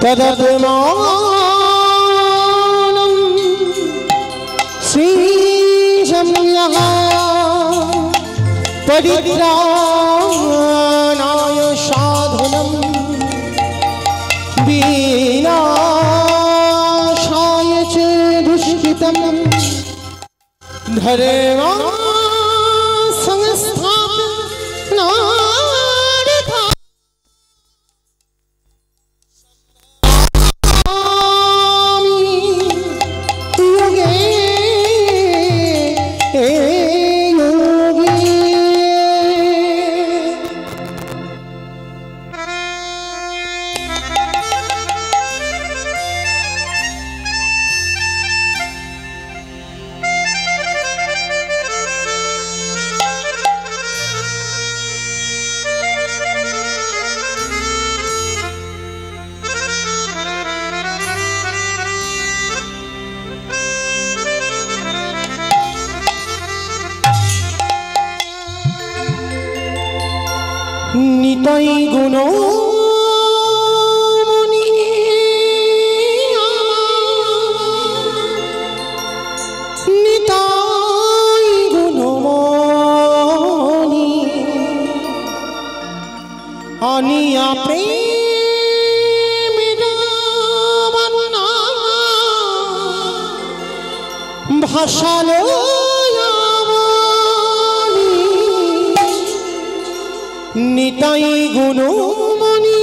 तदत्मानं श्रीजम्यः परित्राणाय साधनं विनाशाय च दुष्कृतं धर्मा निताई गुणमणि निताई गुणमणि अनिया प्रेम बन्ना भाषालो निताई गुणमणि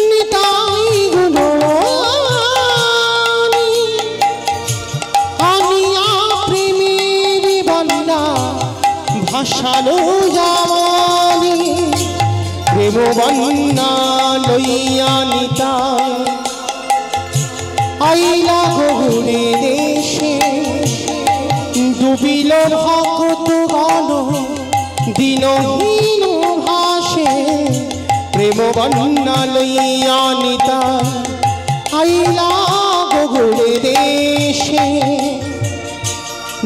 निताई गुणमणि आनिया प्रेमेर बन्ना भाषालो जावानी प्रेम बन्ना लइया निताई आइला गहुरे देशे डुबिल भक्त गण दिनहीन भाषे प्रेम बन्ना लइया निताई आइला गगुरे देशे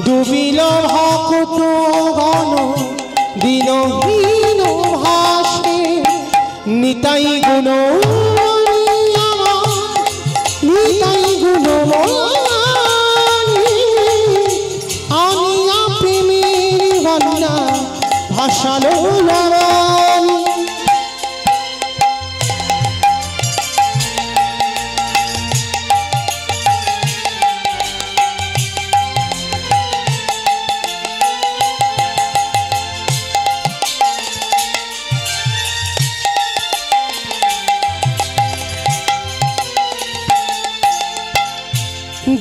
डुबिल भक्त गण दिनहीन भाषे निताई गुणमणि निताई गुणमणि भाषालो जावानी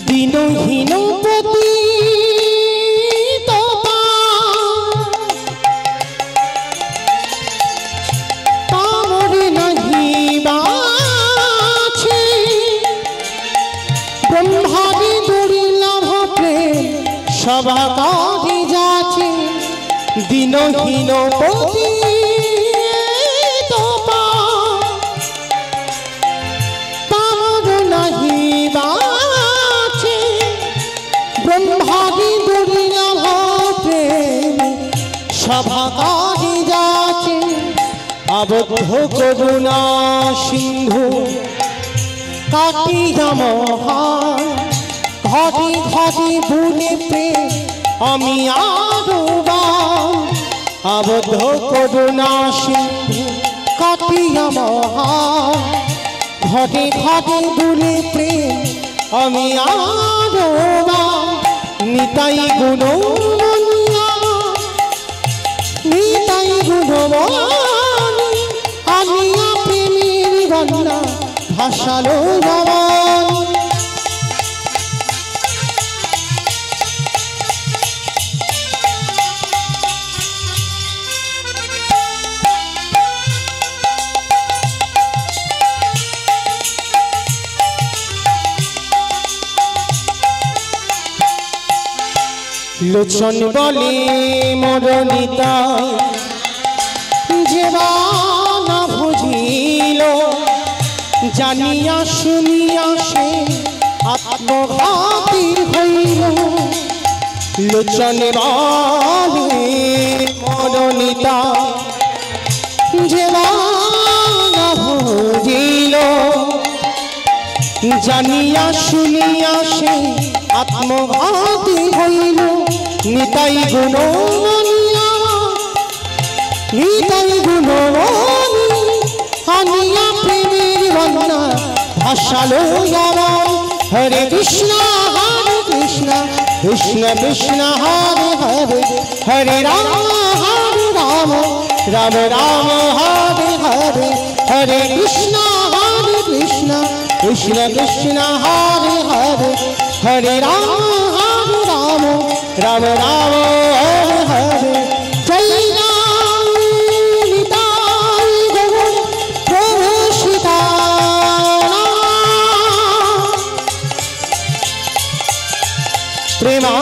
दिनहीन पति सभा काजी जाचे दिनहीन पति पार नहीं बाचे ब्रह्मादि दुर्लभ प्रेम सभा काजी जाचे आबद्ध करुणा सिंधु काटिया महान घटी घटी भूले प्रेम আমি আরবার আবদ্ধ করুণা সিন্ধু কাটিয়া মহা ঘটে ঘটে ভুলে প্রেম আমি আরবার নিতাই গুণমণি নিতাই গুণমণি আনিয়া প্রেমের বন্যা ভাষালো যাওয়ানি लोचन बोले मरनिता जेबा ना बुझिल जानिया शुनिया से आत्मघाती हईल लोचन बोले मरनिता যে না ভজিল জানিয়া শুনিয়া সে আত্মঘাতী হইল নিতাই গুণ নিতাই গুণ আনিয়া প্রেমের বন্যা ভাসালো হরে কৃষ্ণ কৃষ্ণ কৃষ্ণ হরে হরে হরে রাম রাম রাম হরে হরে হরে কৃষ্ণ কৃষ্ণ কৃষ্ণ হরে হরে হরে রাম রাম রাম হরে জয় রাম নিতাই গৌর প্রভু সীতারাম প্রেমা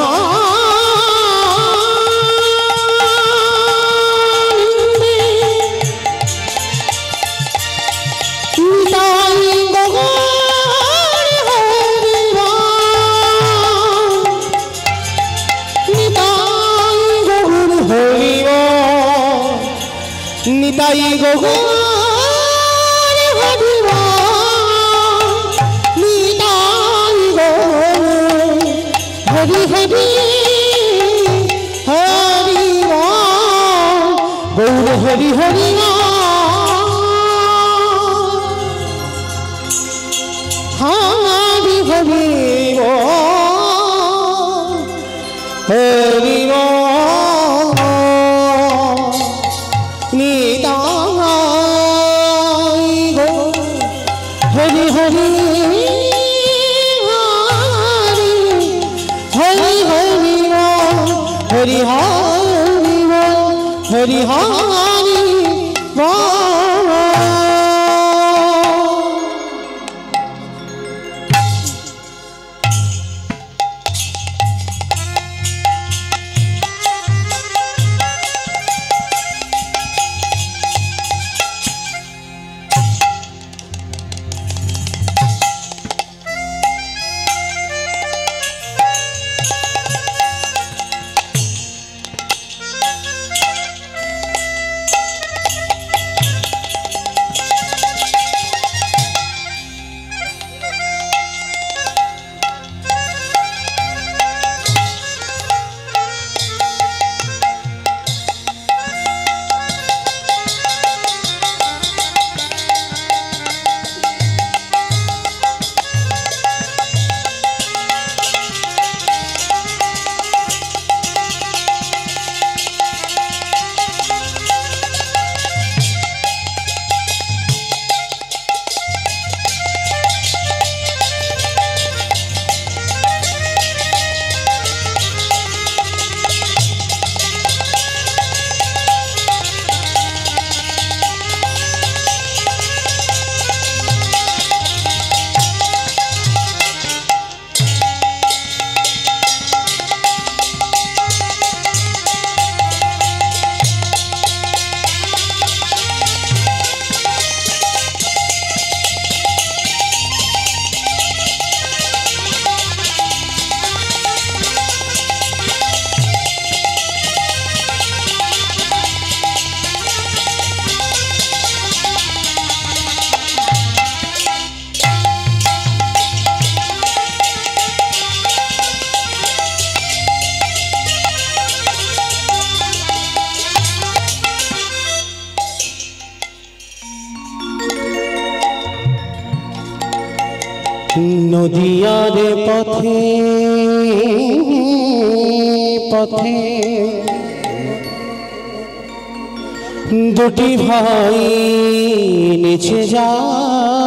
নিতাই গৌর হরিবা নিতাই গৌর হরি হরি হরিবা গৌর হরি হরিবা হরি হরিবা হরিবা হরি হরি হরি হরি হরি হরি হরি নদিয়ার পথে পথে দুটি ভাই নিচে যায়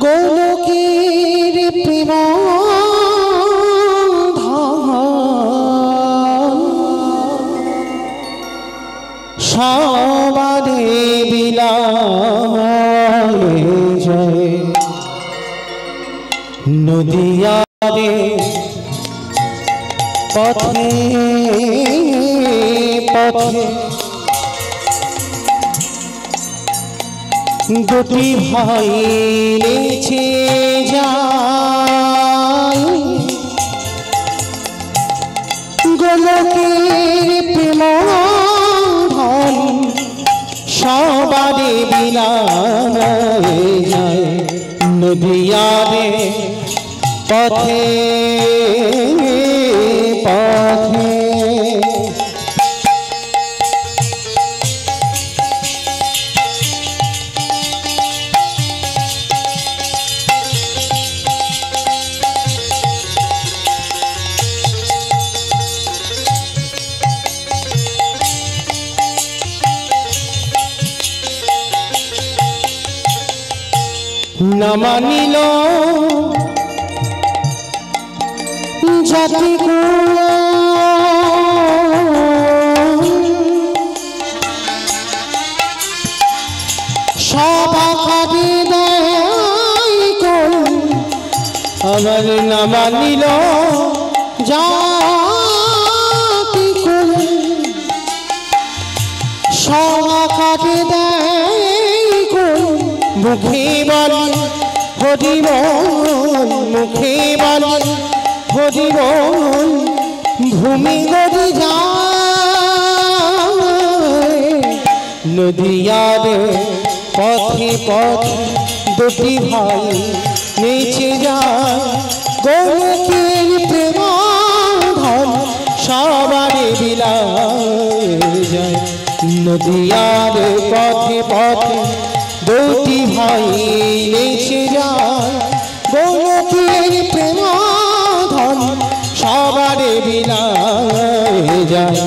গোলকের প্রেম সবারে বিলায় যায় নদিয়ারে পথে পথে দুটি ভাই নিচে যায় গোলকের প্রেম সবারে বিলায় যায় নদিয়ারে পথে পথে। না মানিল জাতি সবাকারে আমার না মানিল জাতি সবাকারে মুখে বলে হরি বল মুখে বলে হরি বল ভূমি গড়ি যায় নদিয়ারে পথে পথে দুটি ভাই নেচে যায় গোলকের প্রেম ধন সবারে বিলায় যায় নদিয়ারে পথে পথে দুটি ভাই নেচে যায় গোলকের প্রেম ধন সবারে বিলায় যায়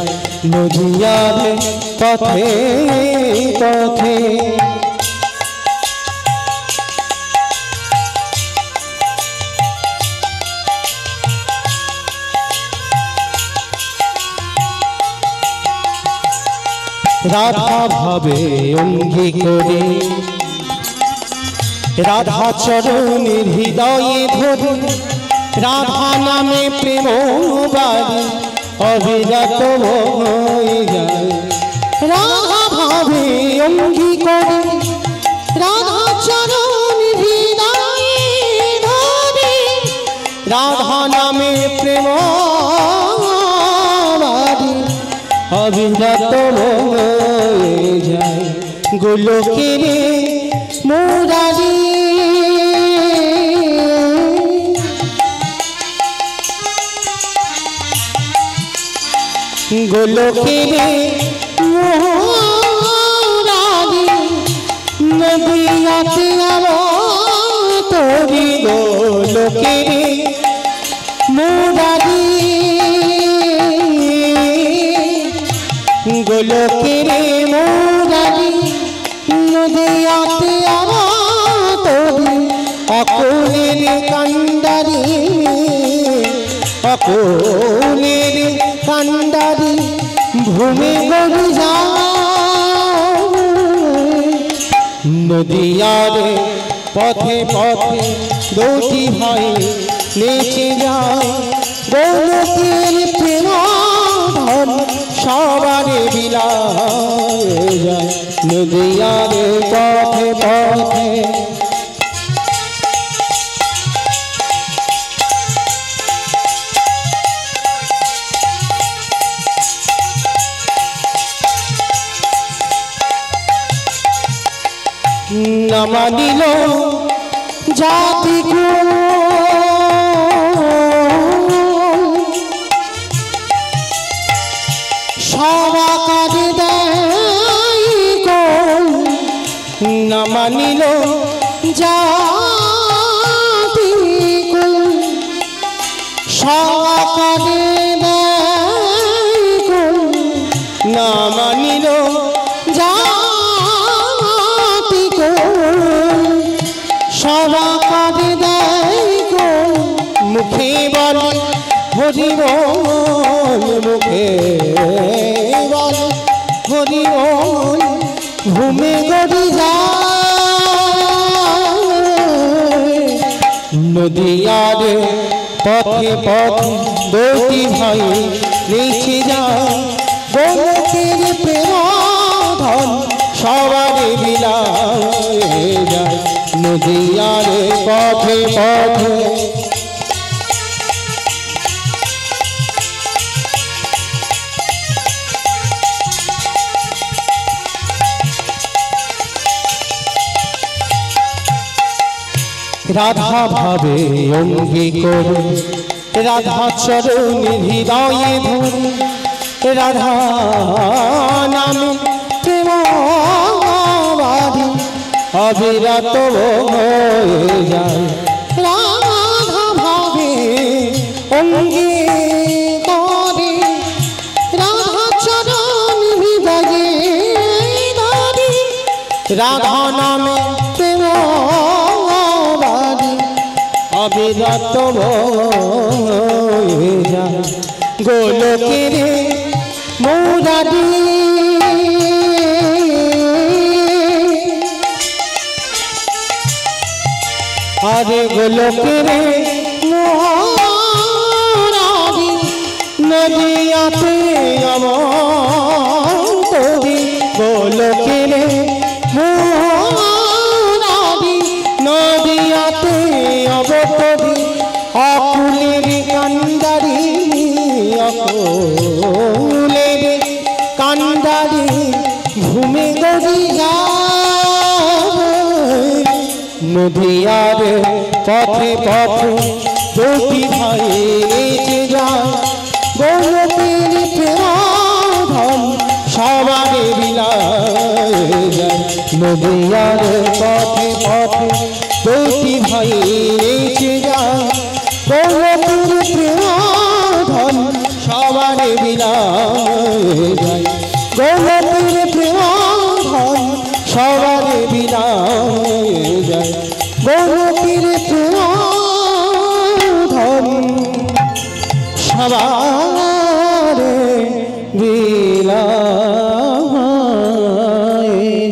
নদিয়ারে পথে পথে। রাধা ভাবে অঙ্গি করে রাধা চরণের হৃদয়ে ধরে রাধা নামে প্রেম বাড়ি অবিরত হয়ে যায় রাধা ভাবে অঙ্গি করে রাধা চরণের হৃদয়ে ধরে রাধা নামে প্রেম বাড়ি অবিরত হয়ে যায় গোলকের মুরারি গোলকের মুরারি নদিয়াতে তোরি গোলকের মুরারি গোলকের মুরারি নদিয়াতে তোরি অকুলের কান্ডারি অকুলের কান্ডারি ভূমি গড়ি যায় নদিয়ারে পথে পথে দুটি ভাই নেচে যায় গোলকের প্রেম ধন সবারে বিলায় যায় নদিয়ারে পথে পথে। না মানিল জাতি সবাকারে না মানিল জাতি সবাকারে না মানিল সবাকারে মুখে বলে হরি বল মুখে বলে হরি বল ভূমি গড়ি যায় নদিয়ারে পথে পথে দুটি ভাই নেচে যায় গোলকের প্রেম ধন সবারে বিলায় যায় নদিয়ারে পথে পথে। রাধা ভাবে অঙ্গী করে রাধা চরণ হৃদয়ে ধরে রাধা নামে প্রেম বাড়ি অবিরত হয়ে যায়। রাধা ভাবে অঙ্গী করে রাধা চরণ হৃদয়ে ধরে রাধা নামে প্রেম বাড়ি অবিরত হয়ে যায়। গোলকের মুরারি আরে গোলকের মুরারি নদিয়াতে অবতরি গোলকের মুরারি নদিয়াতে অবতরি অকুলের কান্দারি অকুলের কান্দারি ঘুমে গড়িয়া নদিয়ার পথে পথে দুটি ভাই যে যায় গোলকের প্রেম সবার বিলায় যায়। নদিয়ার পথে পথে দুটি ভাই যে যায় গোলকের প্রেম সবার বিলায় যায়। গোলকের প্রেম সবার বিলায় যায়। গোলকের প্রেম সবার বিলায়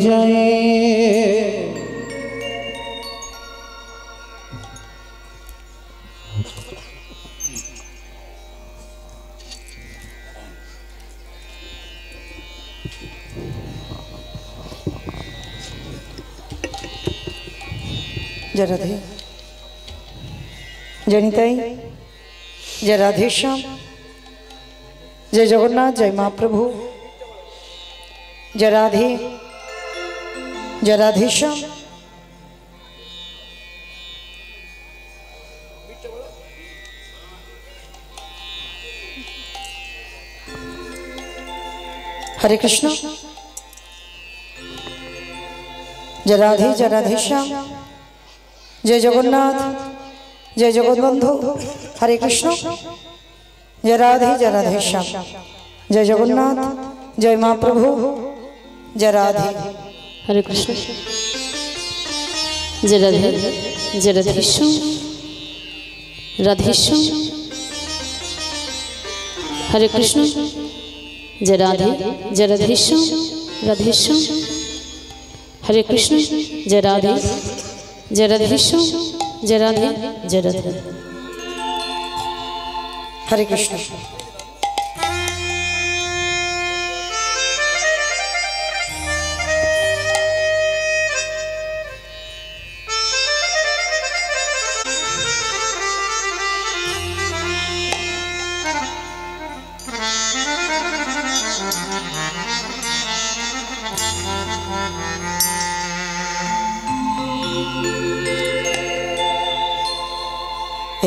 যায়। जय राधे जय निताई जय राधेश्याम जय जगन्नाथ जय महाप्रभु जय राधे जय राधेश्याम। हरे कृष्ण जय राधे जय राधेश्याम जय जगन्नाथ जय जगतबंधु हरे कृष्ण जय राधे जय राधेश्याम जय जगन्नाथ जय महाप्रभु जय राधे हरे कृष्ण जय राधे जय राधेश्याम राधेश्याम हरे कृष्ण जय राधे जय राधेश्याम राधेश्याम हरे कृष्ण जय राधे जय राधेश्याम जय राधे जय राधे हरे कृष्ण।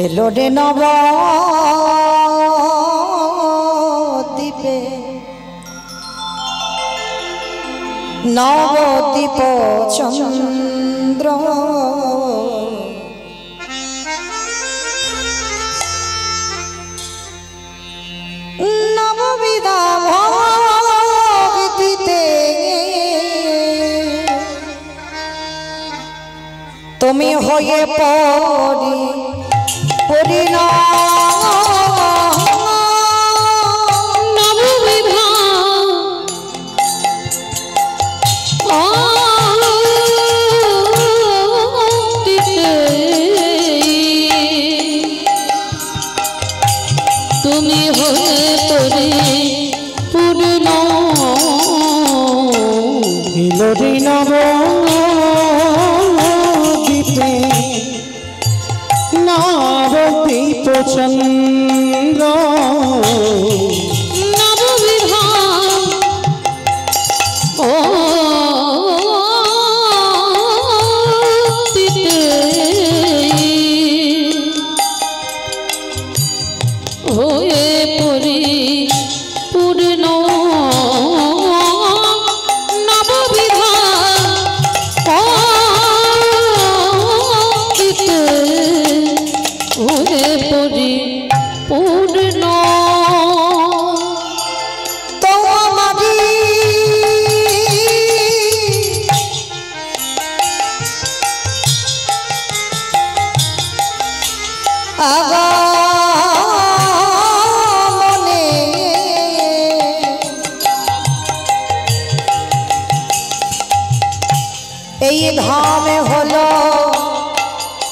এলো রে নবদ্বীপে নবদ্বীপ চন্দ্র নববিধা ভক্তিতে তুমি হয়ে পড়ি তুমি হয়ে পড়ে পূর্ণ নবদ্বীপে নবদ্বীপ চন্দ্র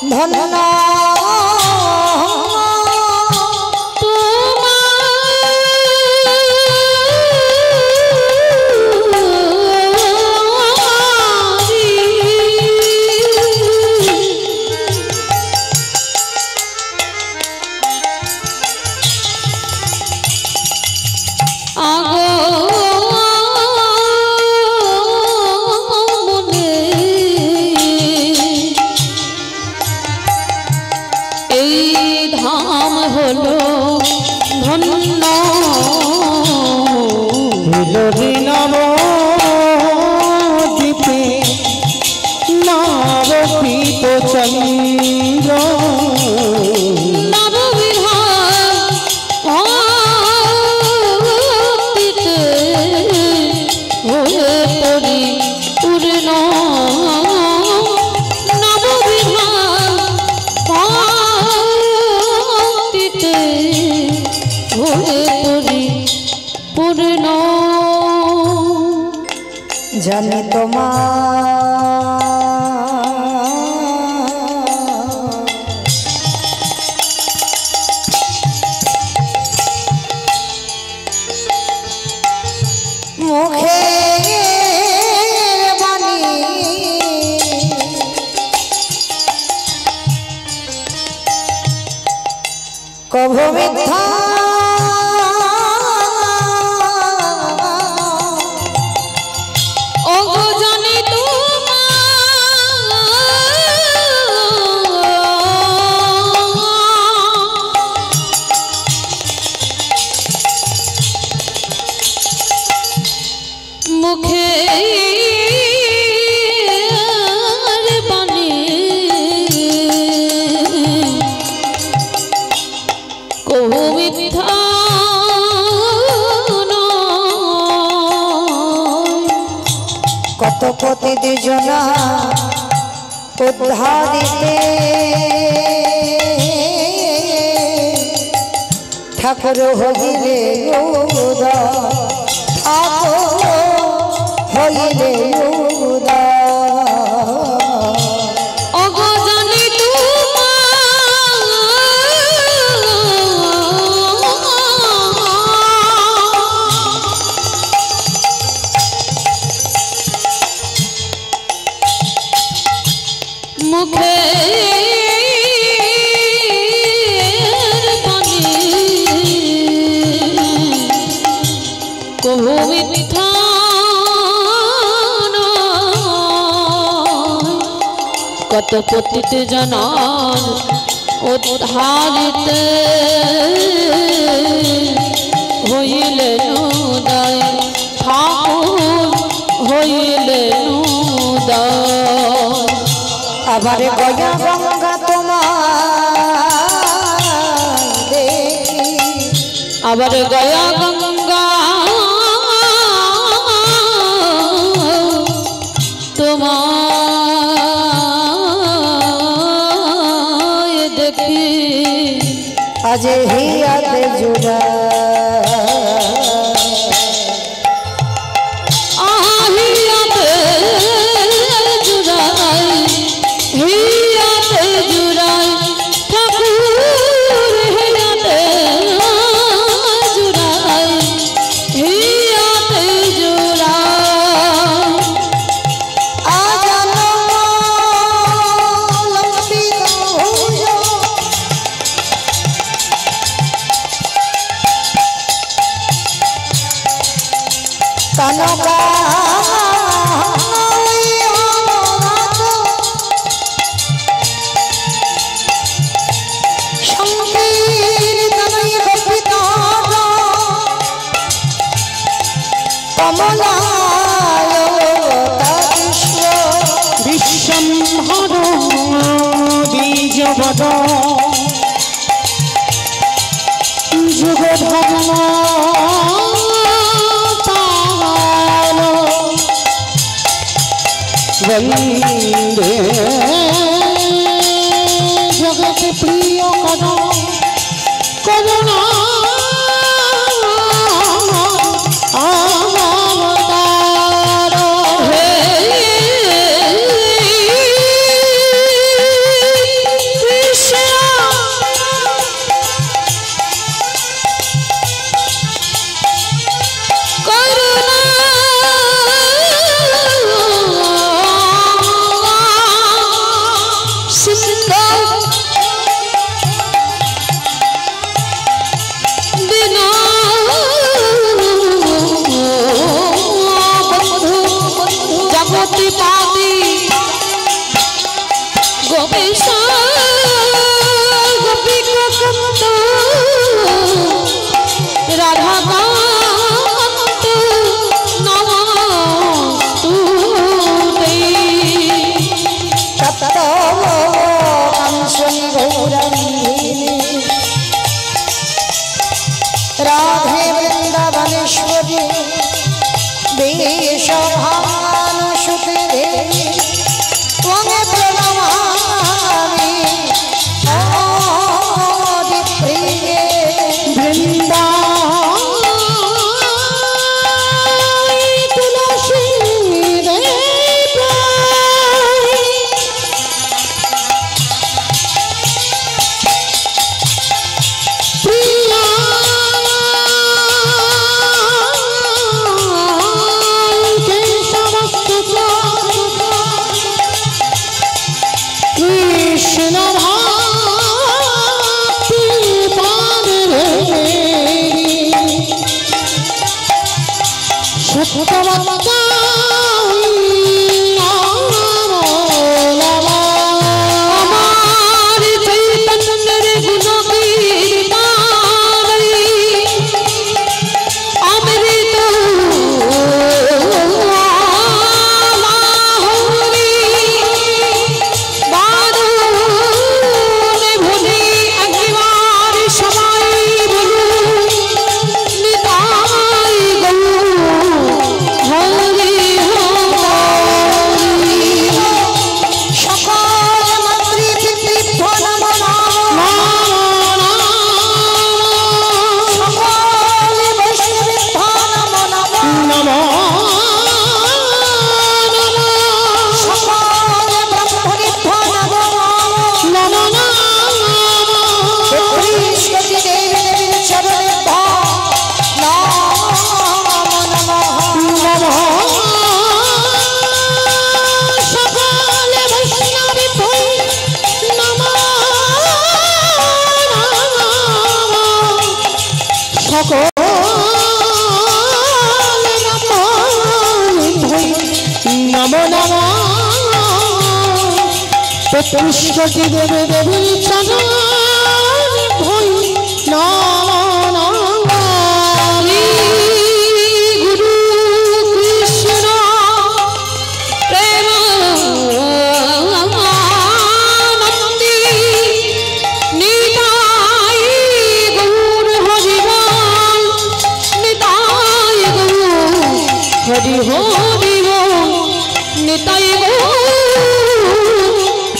ধন্য জানি তোমার মুখে বাণী কভু মিথ্যা কত পতি জনা উদ্ধারিতে ঠাকুর হইলে হইলে মুখে কহু মিথ্যা কত পতিত জনার উদ্ধারিতে হইলে উদয় ঠাকুর হইলে উদয় আবার গয়া গঙ্গা তোমার দেখি আবার গয়া গঙ্গা তোমায় দেখি আজ হিয়াতে জুড়া বিশ্বম্ভর বীজবদ যুগ ধর্ম বন্দে জগতে প্রিয় করুণা গোপেশ গোপীকান্ত রাধাকান্ত নমস্তুতে কাঞ্চনী গৌরাঙ্গিনী রাধে বৃন্দাবনেশ্বরী বেশভানুসুতে দেবী ত্বং প্রণমামি আদিপ্রিয়ে তুলসী কৃষ্ণ ভক্তি পারে সত্যবক্তা আমার চৈতন্যের গুণকীর্তনে অমৃত লাহরি বাদনে ভুলি একবার সবাই বলুন নিতাই গৌর হরি হরি সকল মাতৃপিতৃভ্য নমো সকল বৈষ্ণবেভ্য নমো নমো সকল ব্রাহ্মণেভ্য নমো সরস্বতী দেবী দেবীর চরণেভ্য নমো সকল বৈষ্ণবী সকল নমো নমো পুষ্পটি দেবে দেবী চরণ ভৈ নমো নমো গুরু কৃষ্ণ প্রেমানন্দী নিতাই গৌর হরিবল নিতাই গৌর হরি হরিবল নিতাই গৌর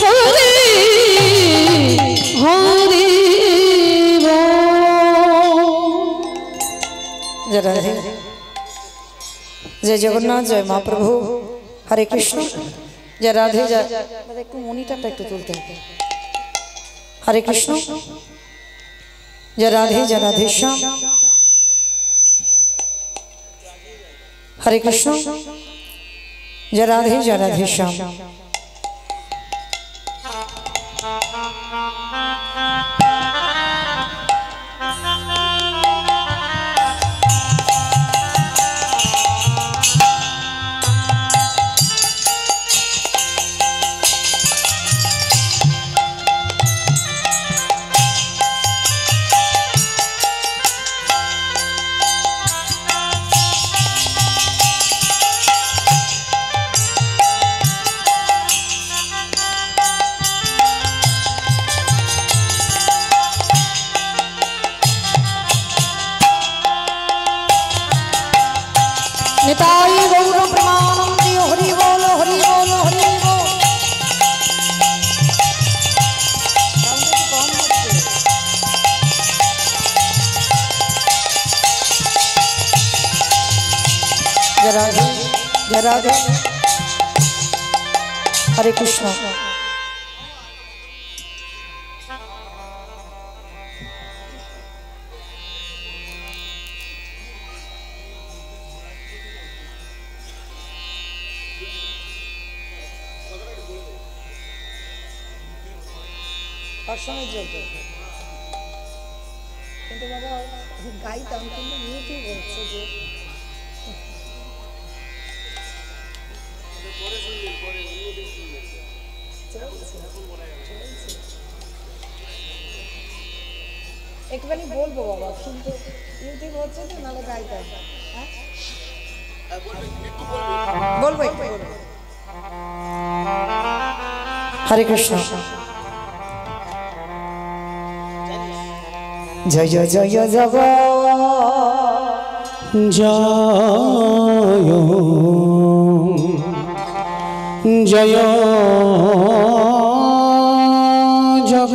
হরি হরিবল। রাধে জয় জগন্নাথ জয় মহাপ্রভু হরে কৃষ্ণ জয় রাধে জয় একটু মনিটরটা একটু তুলতে হবে হরে কৃষ্ণ জয় রাধে শ্যাম হরে কৃষ্ণ জয় রাধে শ্যাম निताई गौर प्रमानंदी हरि बोल हरि बोल हरि बोल जय राधे हरे कृष्ण কিন্তু বাবা গাইতাম কিন্তু ইউটিউব হচ্ছে যে একটুখানি বলবো বাবা, কিন্তু ইউটিউব হচ্ছে তো, নাহলে গাইতে বলবো একটু বলবো। হরে কৃষ্ণ। জয় জয় জয় জয় জগ জয় জয় জগ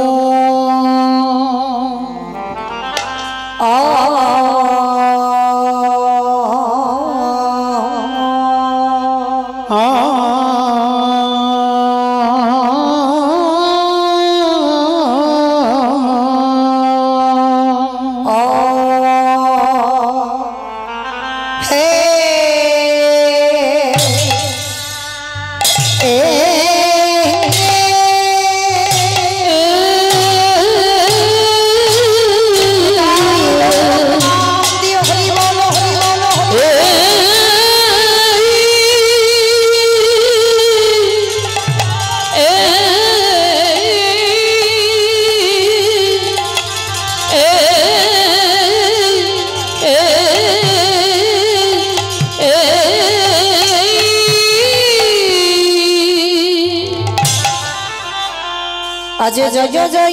आज जय जय जय जय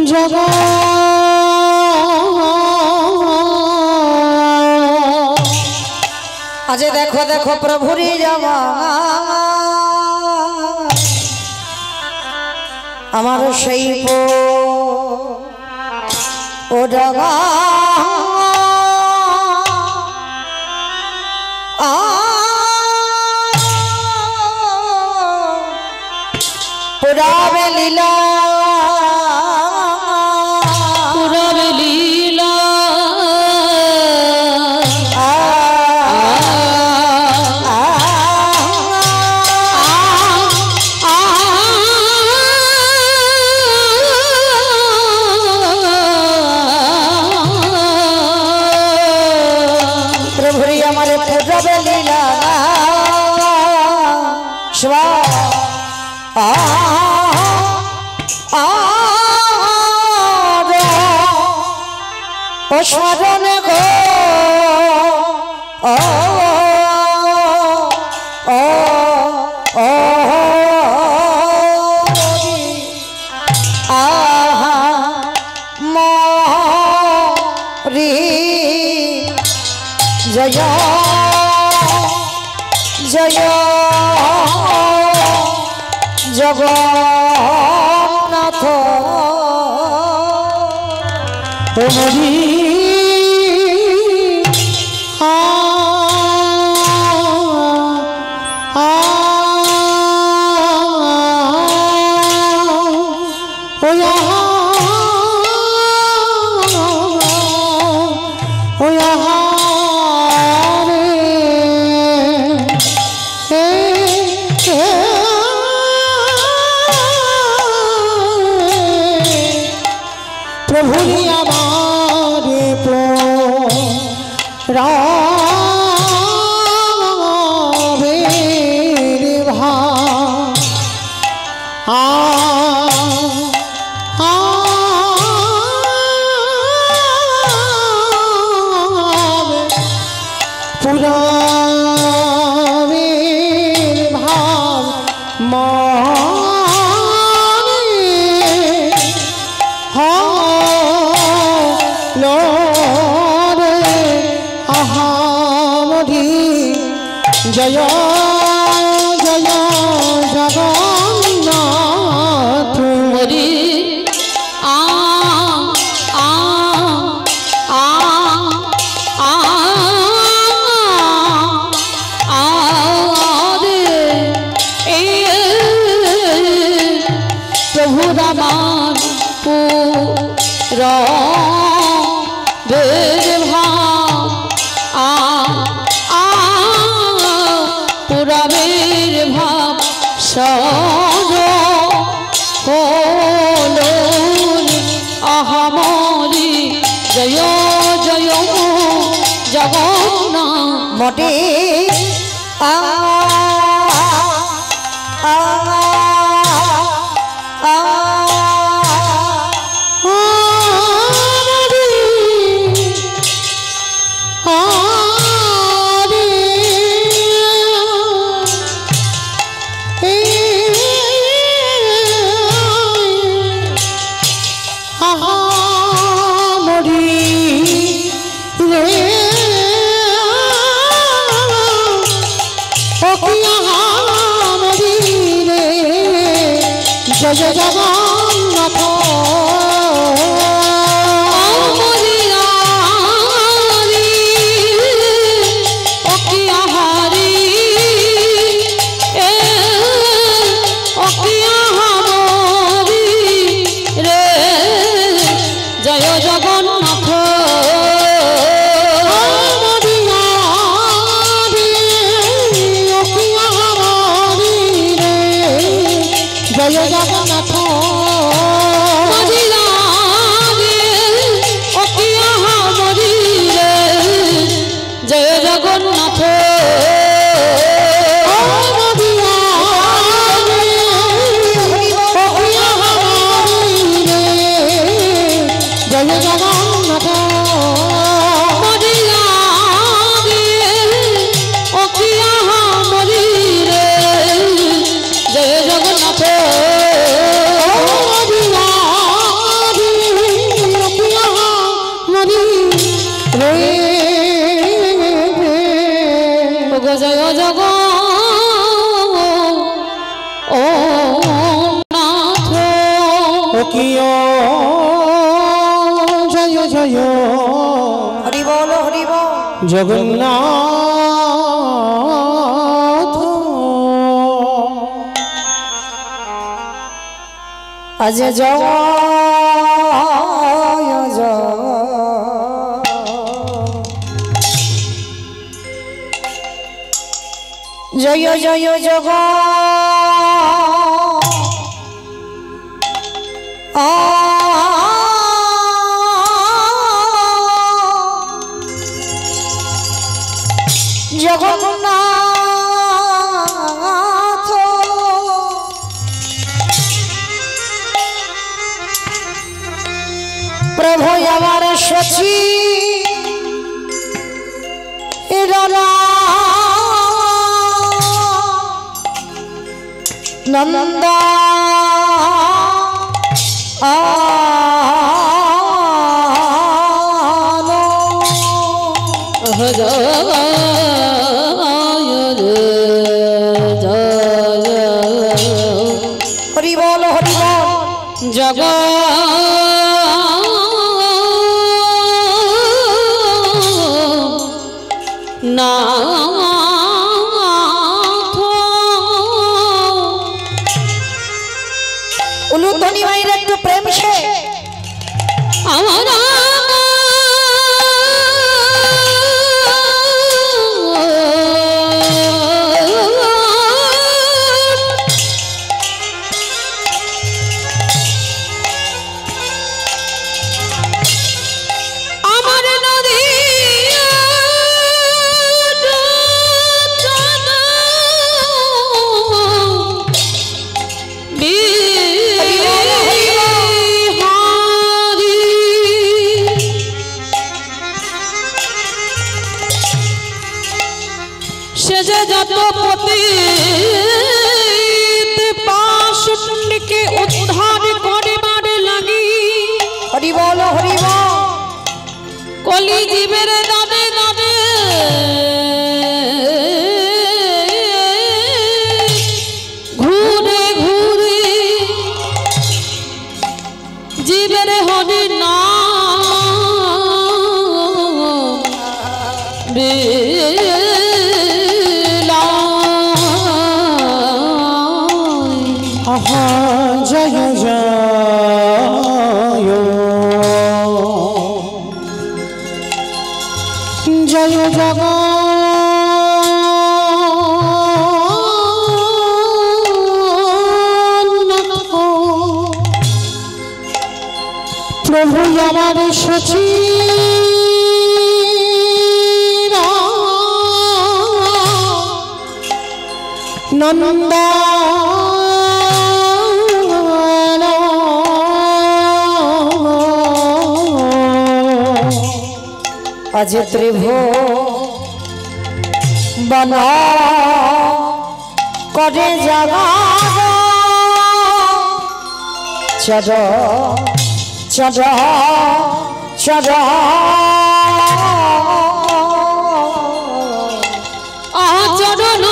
जग आज देखो देखो प्रभुरी जावा हमारे शैप ओ डगा पुरावे लीला प्रभुरी हमारे पुरावे लीला शिवा स्मरण गो मोरी जय जय जगन्नाथ हरि प्रभु हमारे जय जय जगन्नाथ हरि বের ভাব পুরাবের ভাব সর হলো আহামরি জয় জয় জগন্নাথ মটে জয় জগন্নাথ জয় জগন্নাথ জয় জগন্নাথ জয় জগন্নাথ জয় জগ ও নাথ কিয় জয় জয় হরি বল জগন্নাথ আজ জয় জয় জয় জগ জগন্নাথ প্রভু আমার সচি নন্দা হরি বল জগ না উলুধ্বনি মায়ের একটু প্রেম সে আমার কলি জীবের দানে দানে ঘুরে ঘুরে জীবের হরি নাম জয় জয় জয় জগন্নাথ প্রভু আমার সচি নন্দ আজ ত্রিভুবন করে জাগা চর চর চর আচরণ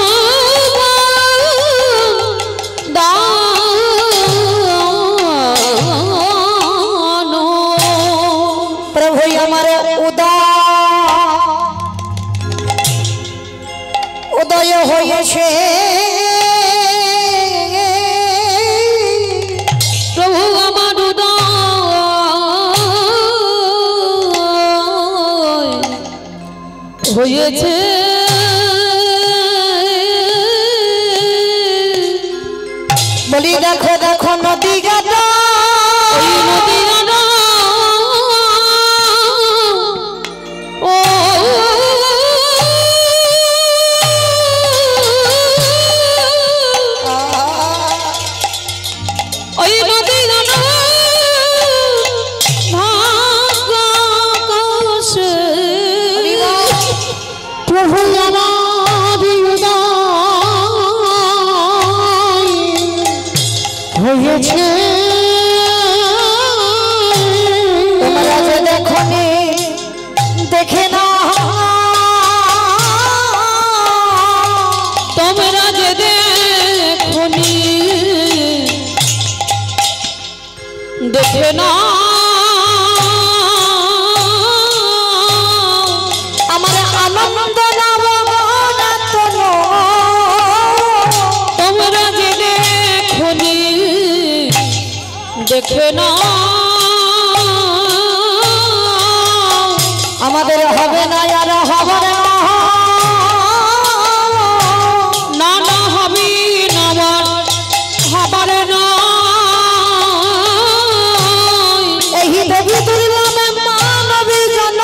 প্রভু আমার উদয় হয়েছে প্রভু আমার উদয় হয়েছে বলি দেখো দেখো নদী গাটা ওই নদী গানা ও ওই নদী গানা ভাগাকাশে প্রভু আমার উদয় হয়েছে তোমরা যে দেখনি দেখে না তোমরা যে দেখনি দেখে না আমার আনন্দ নাম তোমরা যে দেখনি দেখে না আমাদের হবে না আর হবে না না না হবি না হবার না এই দেবী দুর্গামে মানবী জন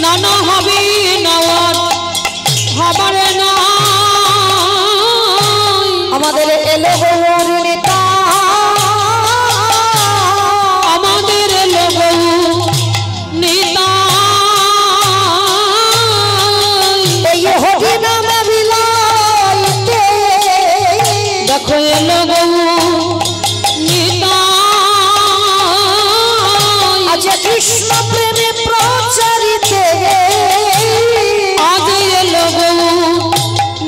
না না হবি না হবার না আমাদের এলো গৌর নেতা আমাদের লোক নেতা এই হরি নামে বিলাইতে দেখো এলো গৌ নেতা আজ কৃষ্ণ প্রেমে প্রচারিতে আজ এলো গৌ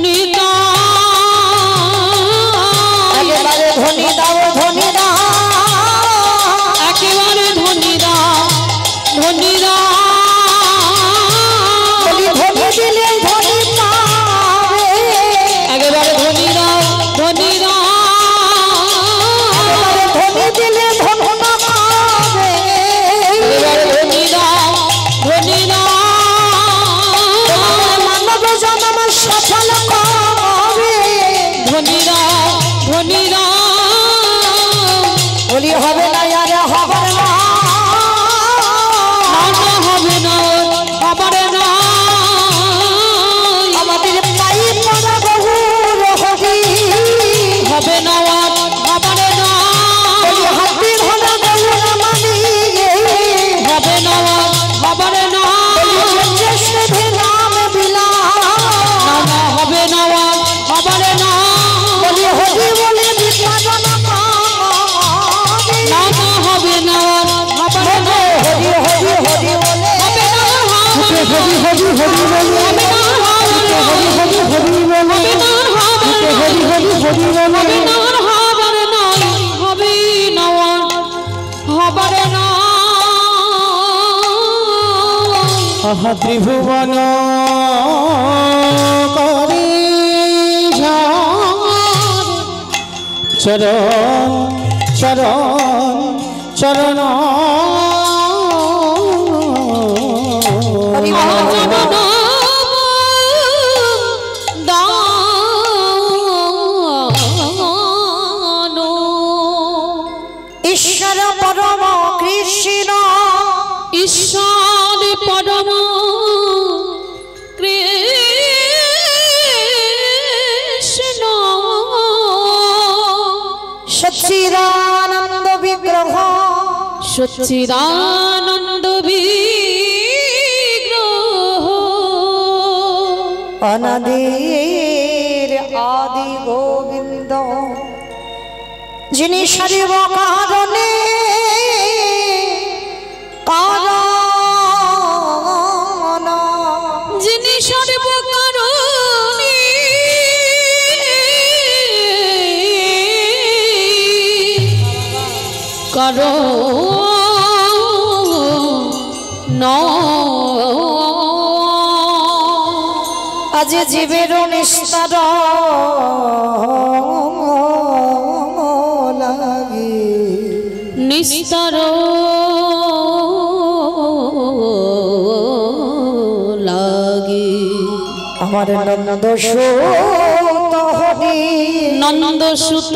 নেতা একেবারে ধনী দাও ধনী দাও একেবারে ধনীরা ধনীরা বলি ধনী দিলে ধনী পাবে একেবারে ধনীরা ধনীরা একেবারে ধনী দিলে ধনী পাবে একেবারে ধনীরা ধনীরা মানব জন্ম সফল করবে ধনীরা ধনীরা বলি হবে না আর হবে না না হবে না হবে না আমাদের পাই পড়া বহু রহবি হবে না হবে না বলি হাতি ঘোড়া বহু মানি হবে না হবে না বলি চেষ্টা নাম বিলা না না হবে না হবে না বলি হরি বলে বিপাদন না না হবে না হবে না হরি হরি হরি বলে হবে না হবে না হরি হরি হরি বলে হবে না হরি হরি হরি বলে হরি হরি হরি বলে আহা ত্রিভুবন করে চরণ চরণ চরণ পরম কৃষ্ণ ঈশ্বর পরম কৃষ্ণ সচ্চিদানন্দ বিগ্রহ সচ্চিদানন্দ বিগ্রহ অনাদির আদি গোবিন্দ যিনি সর্ব কারণে কারণ যিনি সর্ব কারণে কারণ আজ জীবের নিস্তার লাগি নিস্তার লাগি আমার নন্দ সুত হরি নন্দ সুত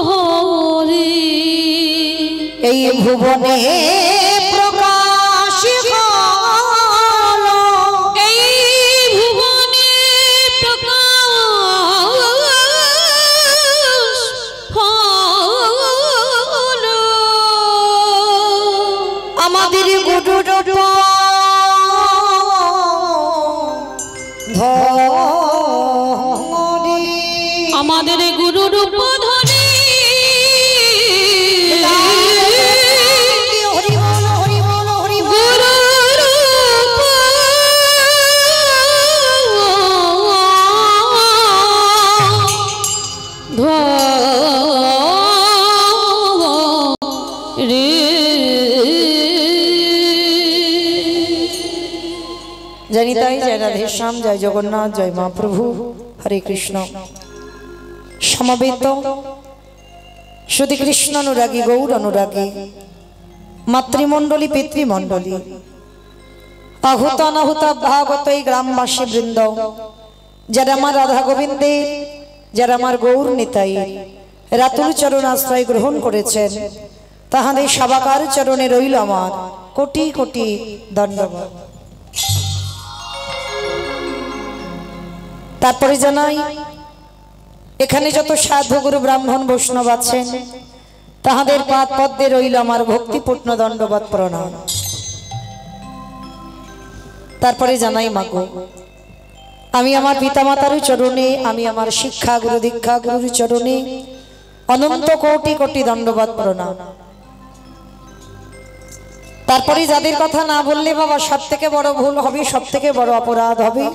হরি এই ভুবনে প্রকাশ হলো এই ভুবনে প্রকাশ হলো আমাদের গুরুর ধরি আমাদের গুরু রূপ ধরি হরি বল হরি বল হরি বল গুরু রূপ ধরি জানি তাই জয় রাধেশ্যাম জয় জগন্নাথ জয় মহাপ্রভু হরে কৃষ্ণ সমবেত শুধু কৃষ্ণ অনুরাগী গৌর অনুরাগী মাতৃমণ্ডলী পিতৃমণ্ডলী আহুত অনাহুত ভাগবত এই গ্রামবাসী বৃন্দ যারা আমার রাধা গোবিন্দে যারা আমার গৌর নিতাই রাতুল চরণ আশ্রয় গ্রহণ করেছেন তাহাদের সবাকার চরণে রইল আমার কোটি কোটি ধন্যবাদ। তারপরে জানাই এখানে যত সাধু গুরু ব্রাহ্মণ বৈষ্ণব আছেন তাহাদের পাদ পদ্মে রইল আমার ভক্তিপূর্ণ দণ্ডবাদ প্রণাম। তারপরে জানাই মাগো আমি আমার পিতামাতার চরণে আমি আমার শিক্ষা গুরু দীক্ষা গুরুর চরণে অনন্ত কোটি কোটি দণ্ডবাদ প্রণাম। তারপরে যাদের কথা না বললে বাবা সব থেকে বড় ভুল হবে, সব থেকে বড় অপরাধ হবে।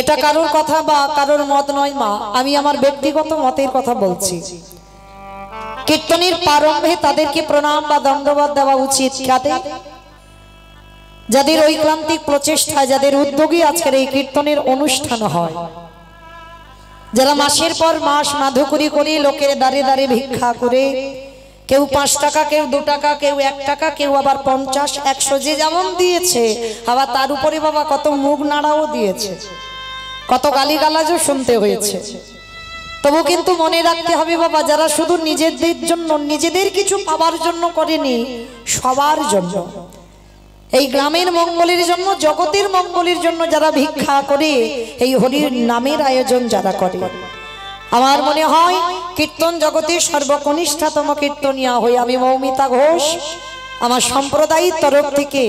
এটা কারোর কথা বা কারোর মত নয় মা, আমি আমার ব্যক্তিগত মতের কথা বলছি। কীর্তনের প্রারম্ভে তাদেরকে প্রণাম বা দণ্ডবাদ দেওয়া উচিত যাদের ঐক্রান্তিক প্রচেষ্টা, যাদের উদ্যোগে আজকের এই কীর্তনের অনুষ্ঠান হয়, যারা মাসের পর মাস মাধুকরি করে লোকের দাঁড়ে দাঁড়ে ভিক্ষা করে, কেউ 5 টাকা, কেউ 2 টাকা, কেউ 1 টাকা, কেউ আবার 50, 100 যে যেমন দিয়েছে, আবার তার উপরে বাবা কত মুখ নাড়াও দিয়েছে, কত গালিগালাজও শুনতে হয়েছে। তবু কিন্তু মনে রাখতে হবে বাবা, যারা শুধু নিজেদের জন্য নিজেদের কিছু পাওয়ার জন্য করেনি, সবার জন্য, এই গ্রামের মঙ্গলের জন্য, জগতের মঙ্গলের জন্য যারা ভিক্ষা করে, এই হরির নামের আয়োজন যারা করে, আমার মনে হয় কীর্তন জগতের সর্বকনিষ্ঠতম কীর্তনিয়া হয়ে আমি মৌমিতা ঘোষ আমার সম্প্রদায়ের তরফ থেকে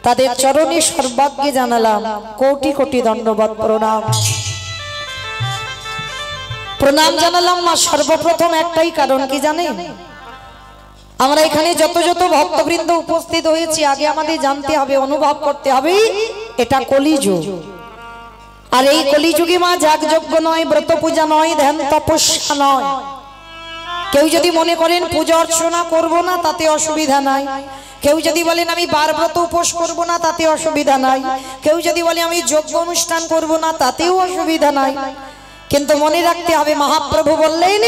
তাদের চরণে সর্বাগ্যে জানালাম কোটি কোটি দণ্ডবাদ প্রণাম। প্রণাম জানালাম মা সর্বপ্রথম একটাই কারণ কি জানেন, আমরা এখানে যত যত ভক্তবৃন্দ উপস্থিত হয়েছি, আগে আমাদের জানতে হবে, অনুভব করতে হবে এটা কলিযুগ। আর এই কলিযুগে মা যাগযজ্ঞ নয়, ব্রত পূজা নয়, ধ্যান তপস্যা নয়। কেউ যদি মনে করেন পূজা অর্চনা করব না, তাতে অসুবিধা নাই। কেউ যদি বলেন আমি বার ব্রত উপোস করব না, তাতে অসুবিধা নাই। কেউ যদি বলে আমি যজ্ঞ অনুষ্ঠান করব না, তাতেও অসুবিধা নাই। কিন্তু মনে রাখতে হবে মহাপ্রভু বললেন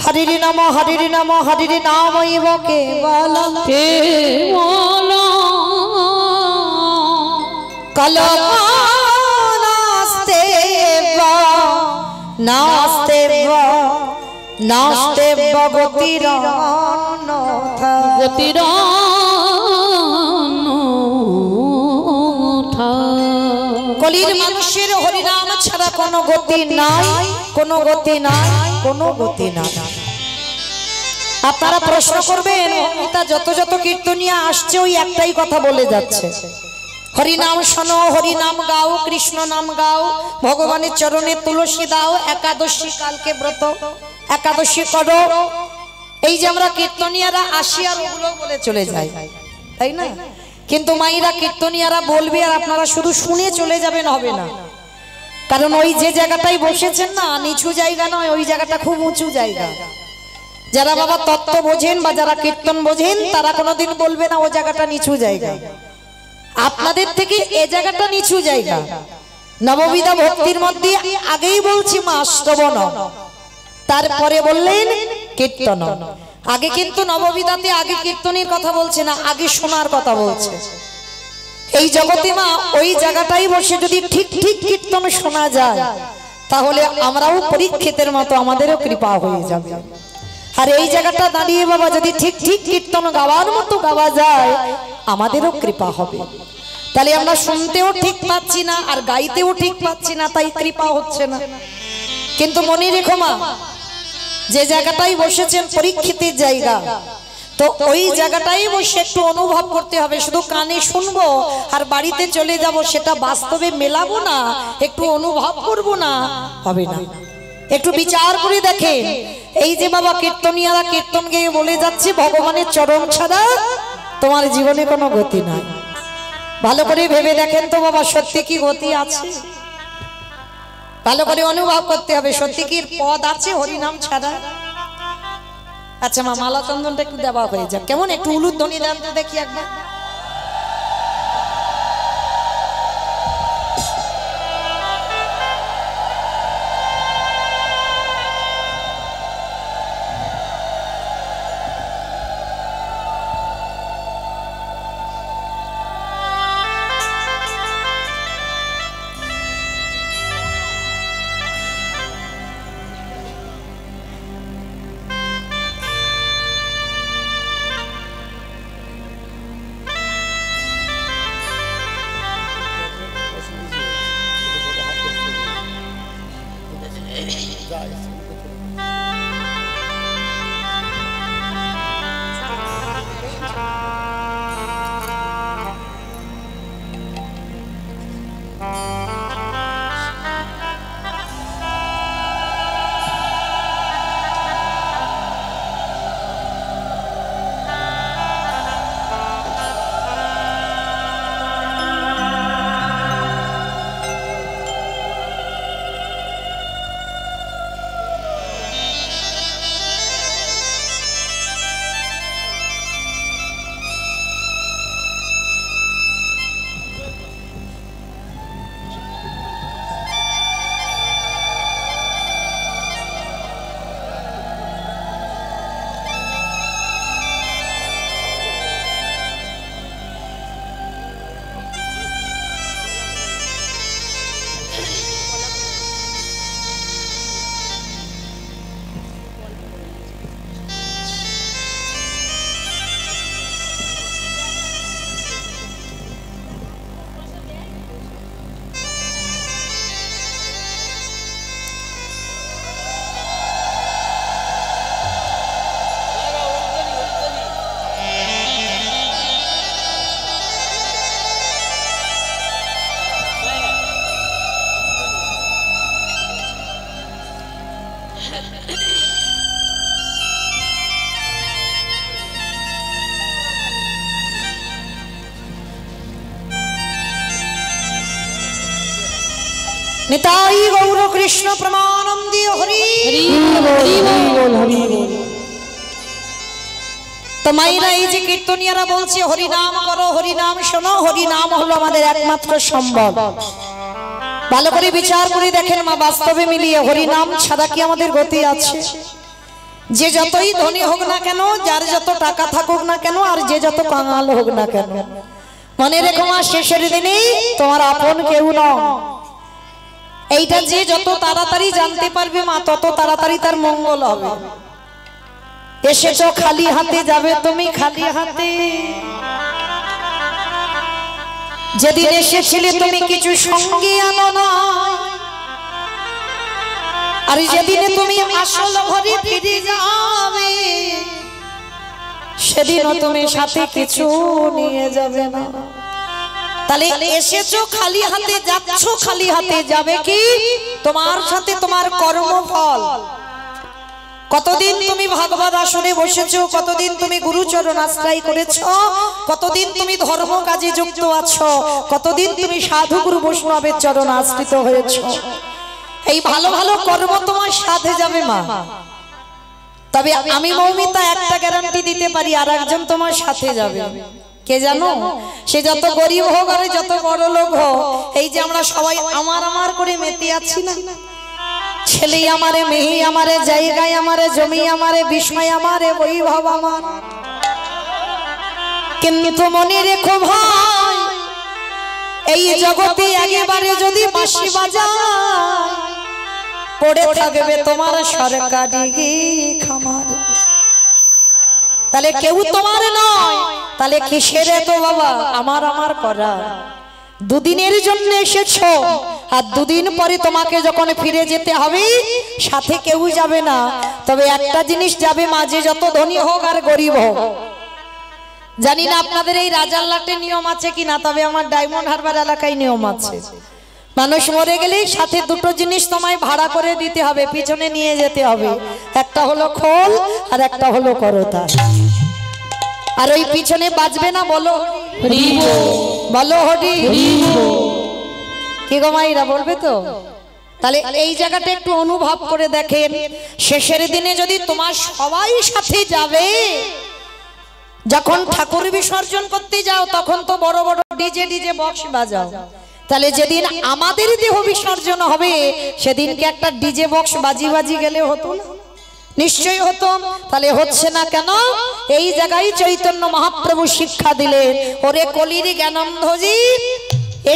হরিরি নাম হরিরি নাম হরিরি নামৈব কেবলম কলনাস্তে নাস্তে নাস্তে গতির গতির কলির মানুষের হরিনাম ছাড়া কোনো গতি নাই, কোনো গতি নাই, কোনো গতি নাই। আপনারা প্রশ্ন করবেন অমিতা যত যত কীর্তনিয়া আসছে ওই একটাই কথা বলে যাচ্ছে, হরিনাম শোনো, হরিনাম গাও, কৃষ্ণ নাম গাও, ভগবানের চরণে তুলসী দাও, একাদশী কালকে ব্রত একাদশী করো। এই যে আমরা কীর্তনিয়ারা আসি আর ওগুলো বলে চলে যাই, তাই না? কিন্তু মাইরা কীর্তনিয়ারা বলবে আর আপনারা শুধু শুনে চলে যাবেন, হবে না। কারণ ওই যে জায়গাটাই বসেছেন না, নিচু জায়গা নয়, ওই জায়গাটা খুব উঁচু জায়গা। যারা বাবা তত্ত্ব বোঝেন বা যারা কীর্তন বোঝেন তারা কোনোদিন বলবে না ও জায়গাটা নিচু জায়গা। আপনাদের থেকে এ জায়গাটা নিচু জায়গা। নববিধা ভক্তির মধ্যে আগেই বলছি মা শ্রবণ, তারপরে বললেন কীর্তন। আগে কিন্তু নববিধাতে আগে কীর্তনের কথা বলছে না, আগে শোনার কথা বলছে। এই জগতে মা ওই জায়গাটাই বসে যদি ঠিক ঠিক কীর্তন শোনা যায় তাহলে আমরাও পরীক্ষিতের মতো আমাদেরও কৃপা হয়ে যাবে। আর এই জায়গাটা দাঁড়িয়ে বাবা যদি ঠিক ঠিক কীর্তন গাওয়ার মতো গাওয়া যায় আমাদেরও কৃপা হবে। তাহলে আমরা শুনতেও ঠিক পাচ্ছি না আর গাইতেও ঠিক পাচ্ছি না, তাই কৃপা হচ্ছে না। কিন্তু মনে রেখো মা, যে জায়গাটাই বসেছেন পরীক্ষিতের জায়গা, তো ওই জায়গাটাই বসে একটু অনুভব করতে হবে। শুধু কানে শুনবো আর বাড়িতে চলে যাব সেটা বাস্তবে মেলাবো না, একটু অনুভব করবো না, হবে না। একটু বিচার করে দেখেন, এই যে বাবা কীর্তনিয়ারা কীর্তন গেয়ে বলে যাচ্ছে ভগবানের চরণ ছাড়া তোমার জীবনে কোনো গতি নাই। ভালো করে ভেবে দেখেন তো বাবা, সত্যি কি গতি আছে? ভালো করে অনুভব করতে হবে, সত্যি কি পদ আছে হরিনাম ছাড়া? আচ্ছা মা, মালা চন্দনটা একটু দেওয়া হয়ে যাক, কেমন একটু উলুধ্বনি দেন তো দেখি একবার। নিতাই গৌর কৃষ্ণ প্রমানন্দে হরি তো মাইরা এই যে কীর্তনিয়ারা বলছে হরিনাম করো, হরিনাম শোনো, হরিনাম হলো আমাদের একমাত্র সম্বল। ভালো করে বিচার করে দেখেন মা, বাস্তবে মিলিয়ে হরিনাম ছাড়া কি আমাদের গতি আছে? যে যতই ধনী হোক না কেন, যার যত টাকা থাকুক না কেন, আর যে যত কাঙাল হোক না কেন, মনে রেখো মা, শেষের দিনেই তোমার আপন কেউ নয়। এইটা যে যত তাড়াতাড়ি জানতে পারবে মা তত তাড়াতাড়ি তার মঙ্গল হবে। এসেছো খালি হাতে, যাবে তুমি খালি হাতে। যেদিন এসেছিলে তুমি কিছু সঙ্গে আনো না, আর যেদিনে তুমি আসল ঘরে ফিরে যাবে সেদিনও তুমি সাথে কিছু নিয়ে যাবে না। তাহলে এসেছো খালি হাতে, যাচ্ছ খালি হাতে, যাবে কি তোমার সাথে তোমার কর্মফল। কতদিন তুমি ভাগবত আসনে বসেছো, কতদিন তুমি গুরুচরণ আশ্রয় করেছো, কতদিন তুমি ধর্ম কাজে যুক্ত আছো, কতদিন তুমি সাধু গুরু বৈষ্ণবের চরণ আশ্রিত হয়েছো। এই ভালো ভালো কর্ম তোমার সাথে যাবে মা। তবে আমি মৌমিতা একটা গ্যারান্টি দিতে পারি, আর একজন তোমার সাথে যাবে। কে জানো? সে যত গরিব হোক আর যত বড় লোক হোক, এই যে আমরা সবাই আমার আমার করে মেতে আছি না, ছেলে আমারে, মেয়ে আমারে, জায়গায় আমারে, জমি আমারে, বিষয় আমারে, বৈভব আমার, কিন্তু মনে রেখো ভাই এই জগতে একেবারে যদি বাঁশি বাজায় পড়ে থাকবে তোমার সরকারি খামার। তাহলে কেউ তোমার নয়, তাহলে কিসের এত বাবা আমার আমার করা? দুদিনের জন্য এসেছো, আর দুদিন পরে তোমাকে যখন ফিরে যেতে হবে সাথে কেউ যাবে না। তবে একটা জিনিস যাবে, মাঝে যত ধনী হোক আর গরিব হোক। জানি না আপনাদের এই রাজারলাটে নিয়ম আছে কিনা, তবে আমার ডায়মন্ড হারবার এলাকায় নিয়ম আছে। মানুষ মরে গেলে সাথে দুটো জিনিস তোমায় ভাড়া করে দিতে হবে, পিছনে নিয়ে যেতে হবে। একটা হলো খোল আর একটা হলো করতা। আর ওই পিছনে বাজবে না, বলো বলো হরি কি গো মাইরা, বলবে তো? তাহলে এই জায়গাটা একটু অনুভব করে দেখেন। শেষের দিনে যদি তোমার সবাই সাথে যাবে, যখন ঠাকুর বিসর্জন করতে যাও তখন তো বড় বড় ডিজে বক্স বাজাও। তাহলে যেদিন আমাদের দেহ বিসর্জন হবে সেদিনকে একটা ডিজে বক্স বাজি গেলে হতো না? নিশ্চয়ই হতো। তাহলে হচ্ছে না কেন? এই জায়গায় চৈতন্য মহাপ্রভু শিক্ষা দিলেন, ওরে কলির জ্ঞানন্ধজি,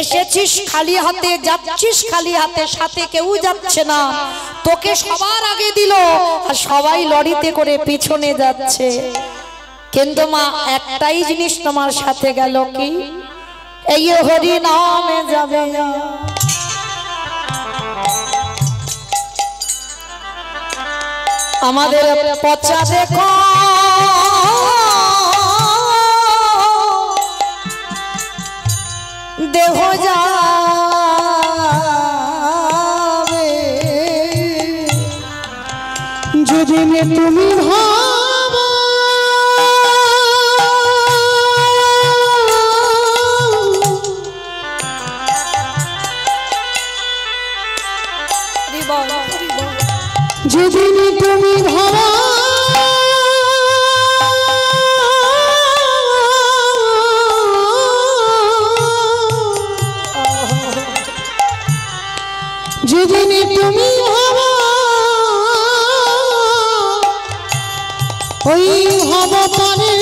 এসেছিস খালি হাতে, যাচ্ছিস খালি হাতে, সাথে কেউ যাচ্ছে না। তোকে সবার আগে দিল আর সবাই লরিতে করে পিছনে যাচ্ছে, কিন্তু মা একটাই জিনিস তোমার সাথে গেল, কি? এই হরি নামে যাবে। আমাদের পচা দেখো দেহ যাবে, যদি তুমি ভাবো যেদিন তুমি ভাবো যেদিন তুমি ভাবো ওই হব পারে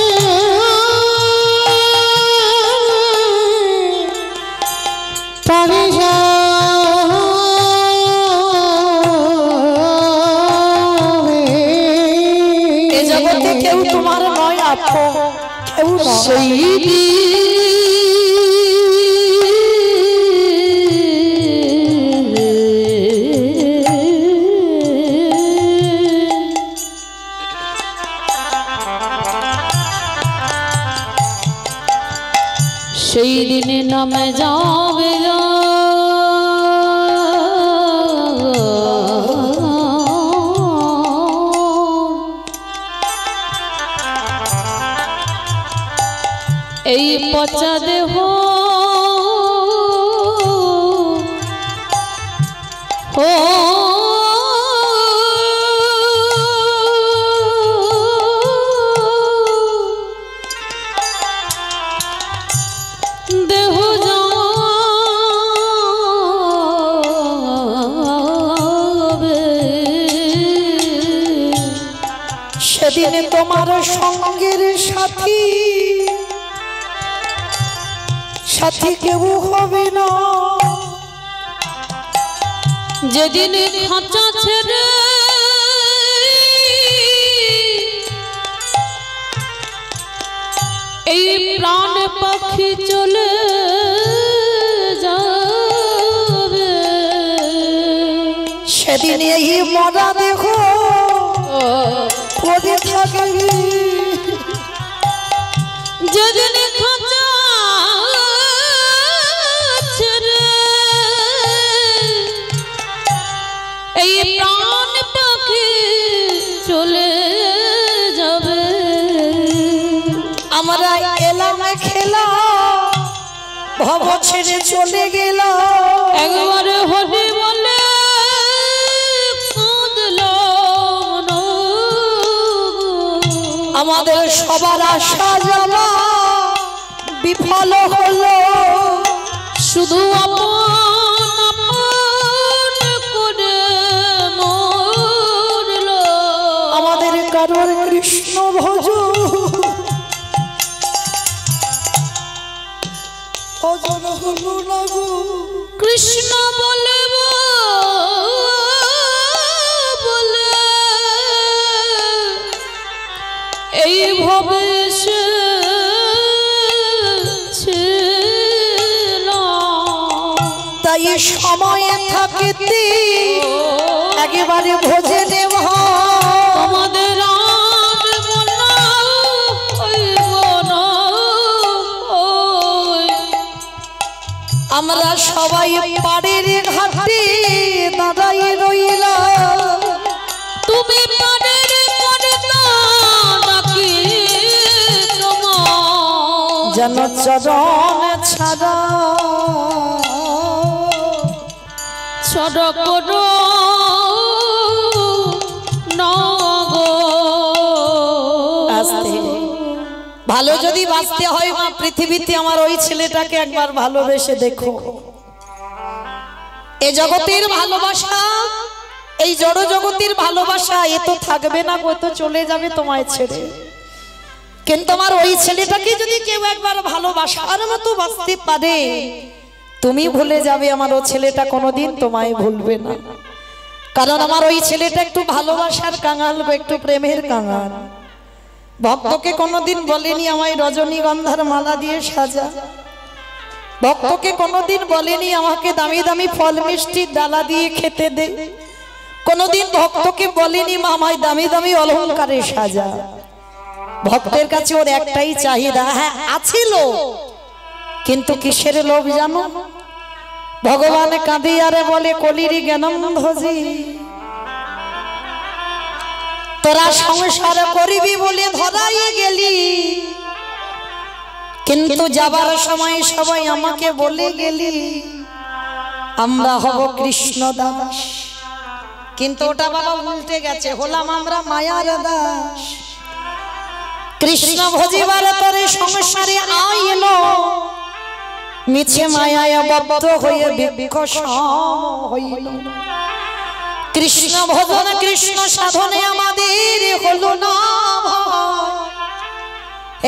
পারে কেউ তোমার নয় আপো, কেউ সেই সেই দিনে নামে যাবে এই পচা দেহ ও দেহ যাবে, সেদিনে তোমার সঙ্গের সাথী সাথী কেউ হবে না। যেদিন খাঁচা ছেড়ে এই প্রাণ পাখি চলে যাবে, সেদিন এই মরা দেখো পড়ে থাকে। যেদিন খাঁচা ছেড়ে এই প্রাণ পাখি চলে যাবে, আমরা এলাম খেলা ভব ছেড়ে চলে গেল। একবারে হরি বলে কাঁদলো মন, আমাদের সবার আশা জানা বিফল হলো। শুধু আপন আপন করে মরলো, আমাদের কারোর কৃষ্ণ ভজ ভজন হলো না গো। কৃষ্ণ বলে বলে এই ভবে তাই সময়ে থাকিতে একেবারে ভোজে দেব। আমাদের আর মনা হইব না, আমরা সবাই পাড়ের ঘাটে দাঁড়াই রইলাম। তুমি পারের করে নাকি তোমার যেন চরণ ছাড়া সড়ক ভালো যদি বাঁচতে হয় মা পৃথিবীতে আমার ওই ছেলেটাকে একবার ভালোবেসে দেখো। এ জগতের ভালোবাসা, এই জড় জগতের ভালোবাসা এ তো থাকবে না, ও তো চলে যাবে তোমায় ছেড়ে। কিন্তু আমার ওই ছেলেটাকে যদি কেউ একবার ভালোবাসার মতো বাঁচতে পারে, তুমি ভুলে যাবে, আমার ও ছেলেটা কোনোদিন তোমায় ভুলবে না। কারণ আমার ওই ছেলেটা একটু ভালোবাসার কাঙাল, একটু প্রেমের কাঙাল। ভক্তকে কোনোদিন বলেনি আমায় রজনীগন্ধার মালা দিয়ে সাজা, ভক্তকে কোনোদিন বলেনি আমাকে দামি দামি ফল মিষ্টির ডালা দিয়ে খেতে দে, কোনোদিন ভক্তকে বলেনি মা আমায় দামি দামি অলংকারে সাজা। ভক্তের কাছে ওর একটাই চাহিদা, হ্যাঁ আছিল, কিন্তু কিসের লোভ জানো? ভগবান কাঁদিয়ারে বলে কলিরি জ্ঞানম ভজি, তোরা সংসার করিবি বলে ধরাই গেলি, কিন্তু যাবার সময় সবাই আমাকে বলে গেলি আমরা হব কৃষ্ণ দাস। কিন্তু ওটা বাবা উল্টে গেছে, হলাম আমরা মায়ার দাস। কৃষ্ণ ভজিবার তরে সংসারে আইল, মিছে মায়ায় বদ্ধ হয়ে বিকশম হইল। কৃষ্ণ ভজন কৃষ্ণ সাধনে আমাদের হলো না,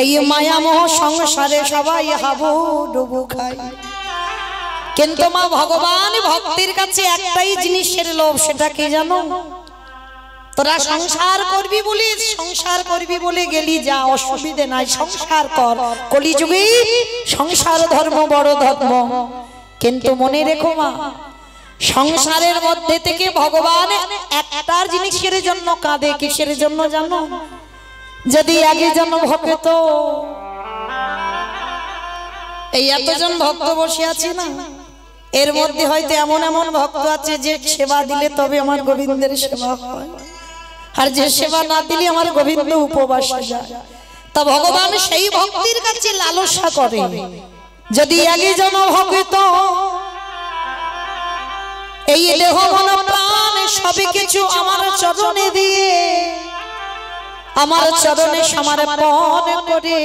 এই মায়ামোহ সংসারে সবাই হাবুডুবু খায়। কিন্তু মা ভগবান ভক্তির কাছে একটাই জিনিসের লোভ, সেটা কি জানো? তোরা সংসার করবি বলে গেলি, যা অসুবিধে নাই, সংসার কর। কলিযুগে সংসার ধর্ম বড় ধর্ম। কিন্তু মনে রেখো মা, সংসারের মধ্যে থেকে ভগবান একটার জিনিসের জন্য কাঁদে। কিসের জন্য জানো? যদি আগে যেন ভক্ত, এই এতজন ভক্ত বসে আছে না, এর মধ্যে হয়তো এমন এমন ভক্ত আছে যে সেবা দিলে তবে আমার গোবিন্দের সেবা হয়, আর যে সেবা না দিলে আমার গোবিন্দ উপবাসে যায়। তা ভগবান সেই ভক্তির কাছে লালসা করে, যদি আগে যেন ভক্ত এই দেহ মন প্রাণ সবই কিছু আমার চরণে দিয়ে, আমার চরণে সমর্পণ করে,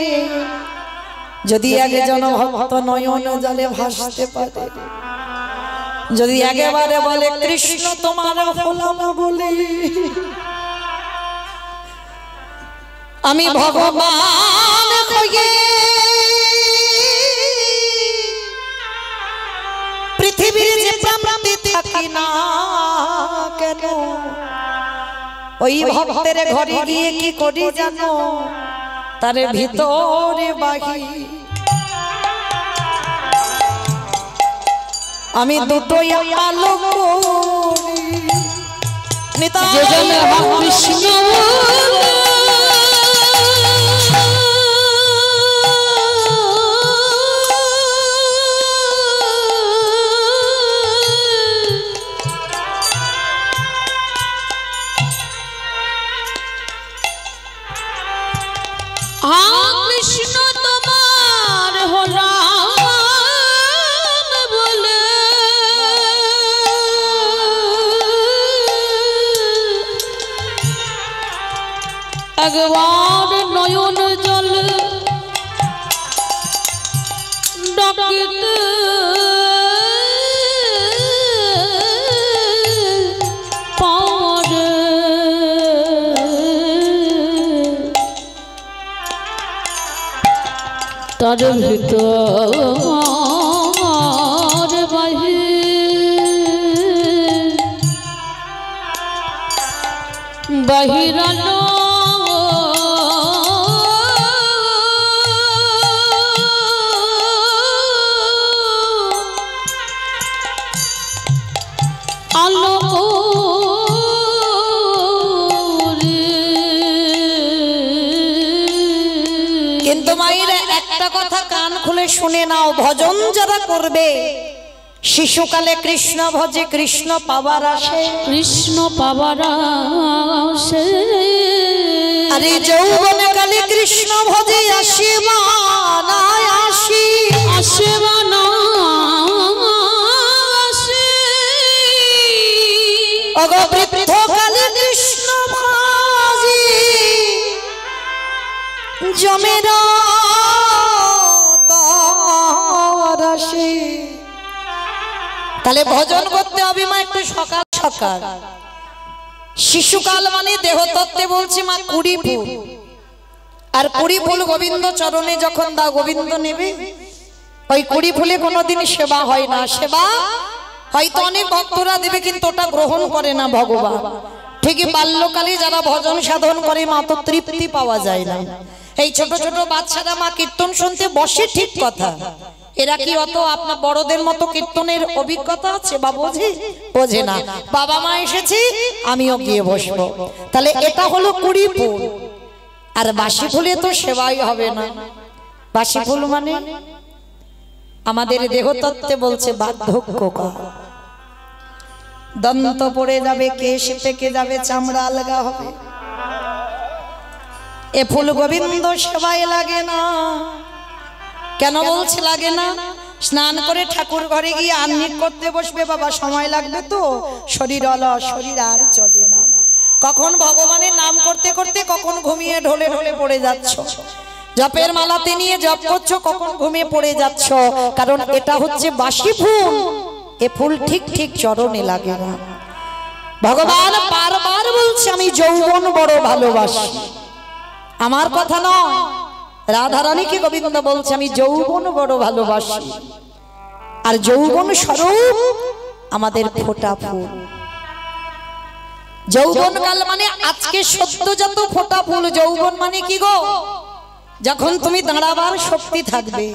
যদি আগে যেন ভক্ত নয়ন জলে ভাসতে পারে, যদি একেবারে বলে কৃষ্ণ তোমার হলাম বলে, আমি ভগবান হয়ে পৃথিবীর যে প্রান্তে থাকি না ওই ভক্তের ঘরে গিয়ে কি করি জানো, তার ভিতরে বাহির আমি দুটোই আলো করি। যে জনে কৃষ্ণ কৃষ্ণ তোমার হলো বলে একবার নয়ন জল ডাকিতে পারে তার ভিতর বাহিরানো আলো কিন্তু মায়েরা একটা কথা কান খুলে শুনে নাও, ভজন যারা করবে শিশুকালে কৃষ্ণ ভজে কৃষ্ণ পাবার আসে, কৃষ্ণ পাবার আসে আরে যৌবনে কালে কৃষ্ণ ভজে আসে বানায় আসি, আসে বানা আসে অগবৃদ্ধ কালে কৃষ্ণ ভজে জমেরা তার আসে। তাহলে ভজন করতে হবে মা একটু সকাল সকাল। শিশুকাল মানে দেহতত্ত্বে বলছে মা 20 ফুল, আর 20 ফুল গোবিন্দ চরণে যখন দাও গোবিন্দ নেবে, ওই 20 ফুলে কোনোদিন সেবা হয় না। সেবা হয়তো অনেক ভক্তরা দেবে কিন্তু ওটা গ্রহণ করে না ভগবান। ঠিকই বাল্যকালে যারা ভজন সাধন করে মা তো তৃপ্তি পাওয়া যায় না। এই ছোট ছোট বাচ্চারা মা কীর্তন শুনতে বসে, ঠিক কথা, এরা কি অত আপনার বড়দের মতো কীর্তনের অভিজ্ঞতা আছে বা বোঝে না। বাবা মা এসেছে আমিও গিয়ে বসবো, তাহলে এটা হলো 20 ফুল। আর বাসি ফুলে তো সেবাই হবে না। বাসি ফুল মানে আমাদের দেহতত্ত্বে বলছে বার্ধক্যকাল, দন্ত পড়ে যাবে, কেশ পেকে যাবে, চামড়া আলগা হবে। এ ফুল গোবিন্দ সেবায় লাগে না। কেন বলছে লাগে না? স্নান করে ঠাকুর ঘরে গিয়ে আহ্নিক করতে বসবে বাবা, সময় লাগবে তো, শরীর অলস, শরীর আর চলে না। কখন ভগবানের নাম করতে করতে কখন ঘুমিয়ে ঢলে ঢলে পড়ে যাচ্ছ, জপের মালাতে নিয়ে জপ করছো, কখন ঘুমিয়ে পড়ে যাচ্ছ, কারণ এটা হচ্ছে বাসি ফুল। এ ফুল ঠিক ঠিক চরণে লাগে না। ভগবান বারবার বলছে আমি যৌবন বড় ভালোবাসি। আমার কথা নয়, রাধারানীকে গোবিন্দ বলছে আমি যৌবন বড় ভালোবাসি। আর যৌবন স্বরূপ আমাদের ফোটা ফুল। যৌবন কাল মানে আজকে সদ্যজাত ফোটা ফুল। যৌবন মানে কি গো? যখন তুমি দাঁড়াবার শক্তি থাকবে,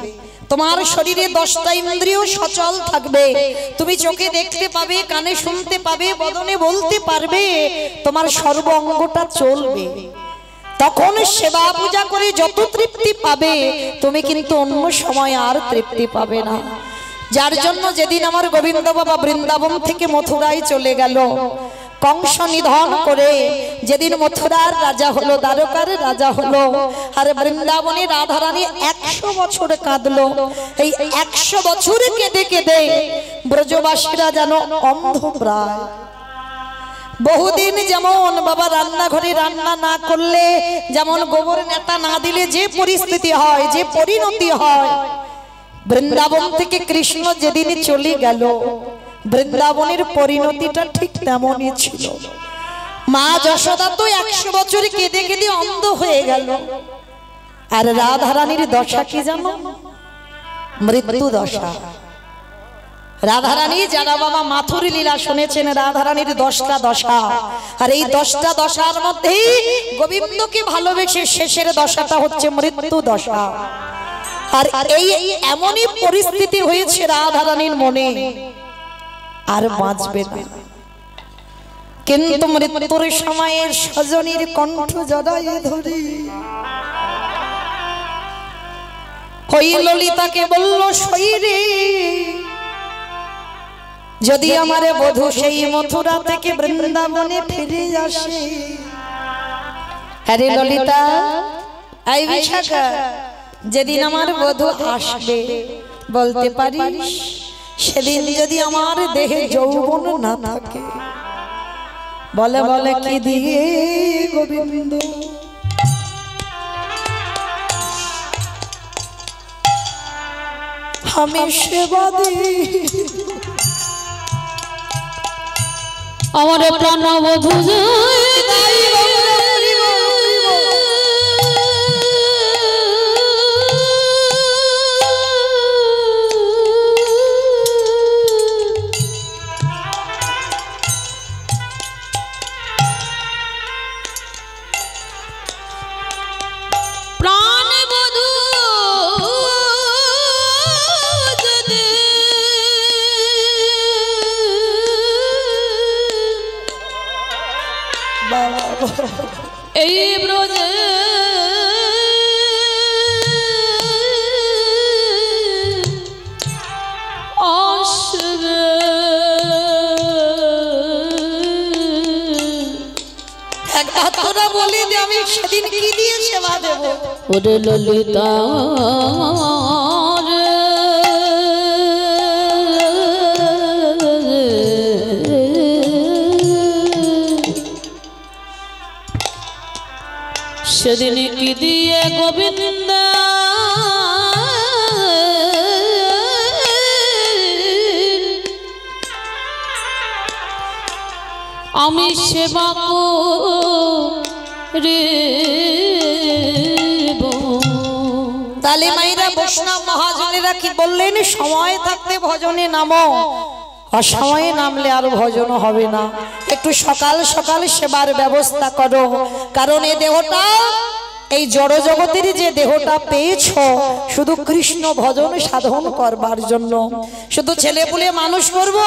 তোমার শরীরে 10টা ইন্দ্রিয় সচল থাকবে, তুমি চোখে দেখতে পাবে, কানে শুনতে পাবে, বদনে বলতে পারবে, তোমার সর্ব অঙ্গটা চলবে, তখন সেবা পূজা করে যত তৃপ্তি পাবে তুমি কিন্তু অন্য সময় আর তৃপ্তি পাবে না। যার জন্য যেদিন আমার গোবিন্দ বাবা বৃন্দাবন থেকে মথুরায় চলে গেল, কংস নিধন করে যেদিন মথুরার রাজা হলো, দ্বারকার রাজা হলো, আর বৃন্দাবনে রাধারানী 100 বছর কাঁদলো। এই 100 বছর কেঁদে কেঁদে ব্রজবাসীরা যেন অন্ধপ্রায়। বহুদিন যেমন বাবা রান্নাঘরে রান্না না করলে, যেমন গোবর নেতা না দিলে যে পরিস্থিতি হয়, যে পরিণতি হয়, বৃন্দাবন থেকে কৃষ্ণ যেদিন চলে গেল বৃন্দাবনের পরিণতিটা ঠিক তেমনই ছিল। মা যশোদা তো 100 বছর কেঁদে কেঁদে অন্ধ হয়ে গেল, আর রাধারানীর দশা কি জানো? মৃত্যু দশা। রাধারানী যারা বাবা মাথুর লীলা শুনেছেন, রাধারানীর 10টা দশা, আর এই 10টা দশার মধ্যেই গোবিন্দকে ভালোবেসে শেষের দশাটা হচ্ছে মৃত্যু দশা। আর এই এমনই পরিস্থিতি হয়েছে রাধারানীর মনে, আর বাঁচবে না। কিন্তু মৃত্যুর সময়ের সজনীর কণ্ঠ জড়াইয়ে ধরি ওই ললিতাকে বলল, সইরে যদি আমার বধূ সেই মথুরা থেকে বৃন্দাবনে ফিরে আসে। আরে ললিতা, আই বিশাখা, যেদিন আমার বধূ আসবে বলতে পারিস, সেদিন যদি আমার দেহে যৌবন না থাকে, বলে বলে কি দিয়ে গোবিন্দ আমি সেবা দিই। আমার প্রাণবধূ এই ব্রজে আসবে, একটা বলি যে আমি সেদিন কি দিয়ে সেবা দেব। ওরে ললিতা সেদিন কি দিয়ে গোবিন্দ আমি সেবা করে। তালে মাইরা বৈষ্ণব মহাজনেরা কি বললেন, সময় থাকতে ভজনে নামো, অসময়ে নামলে আর ভজন হবে না। একটু সকাল সকাল সেবার ব্যবস্থা করো, কারণ এই দেহটা, এই জড় জগতের যে দেহটা পেয়েছো শুধু কৃষ্ণ ভজন সাধন করবার জন্য। শুধু ছেলে পুলে মানুষ করব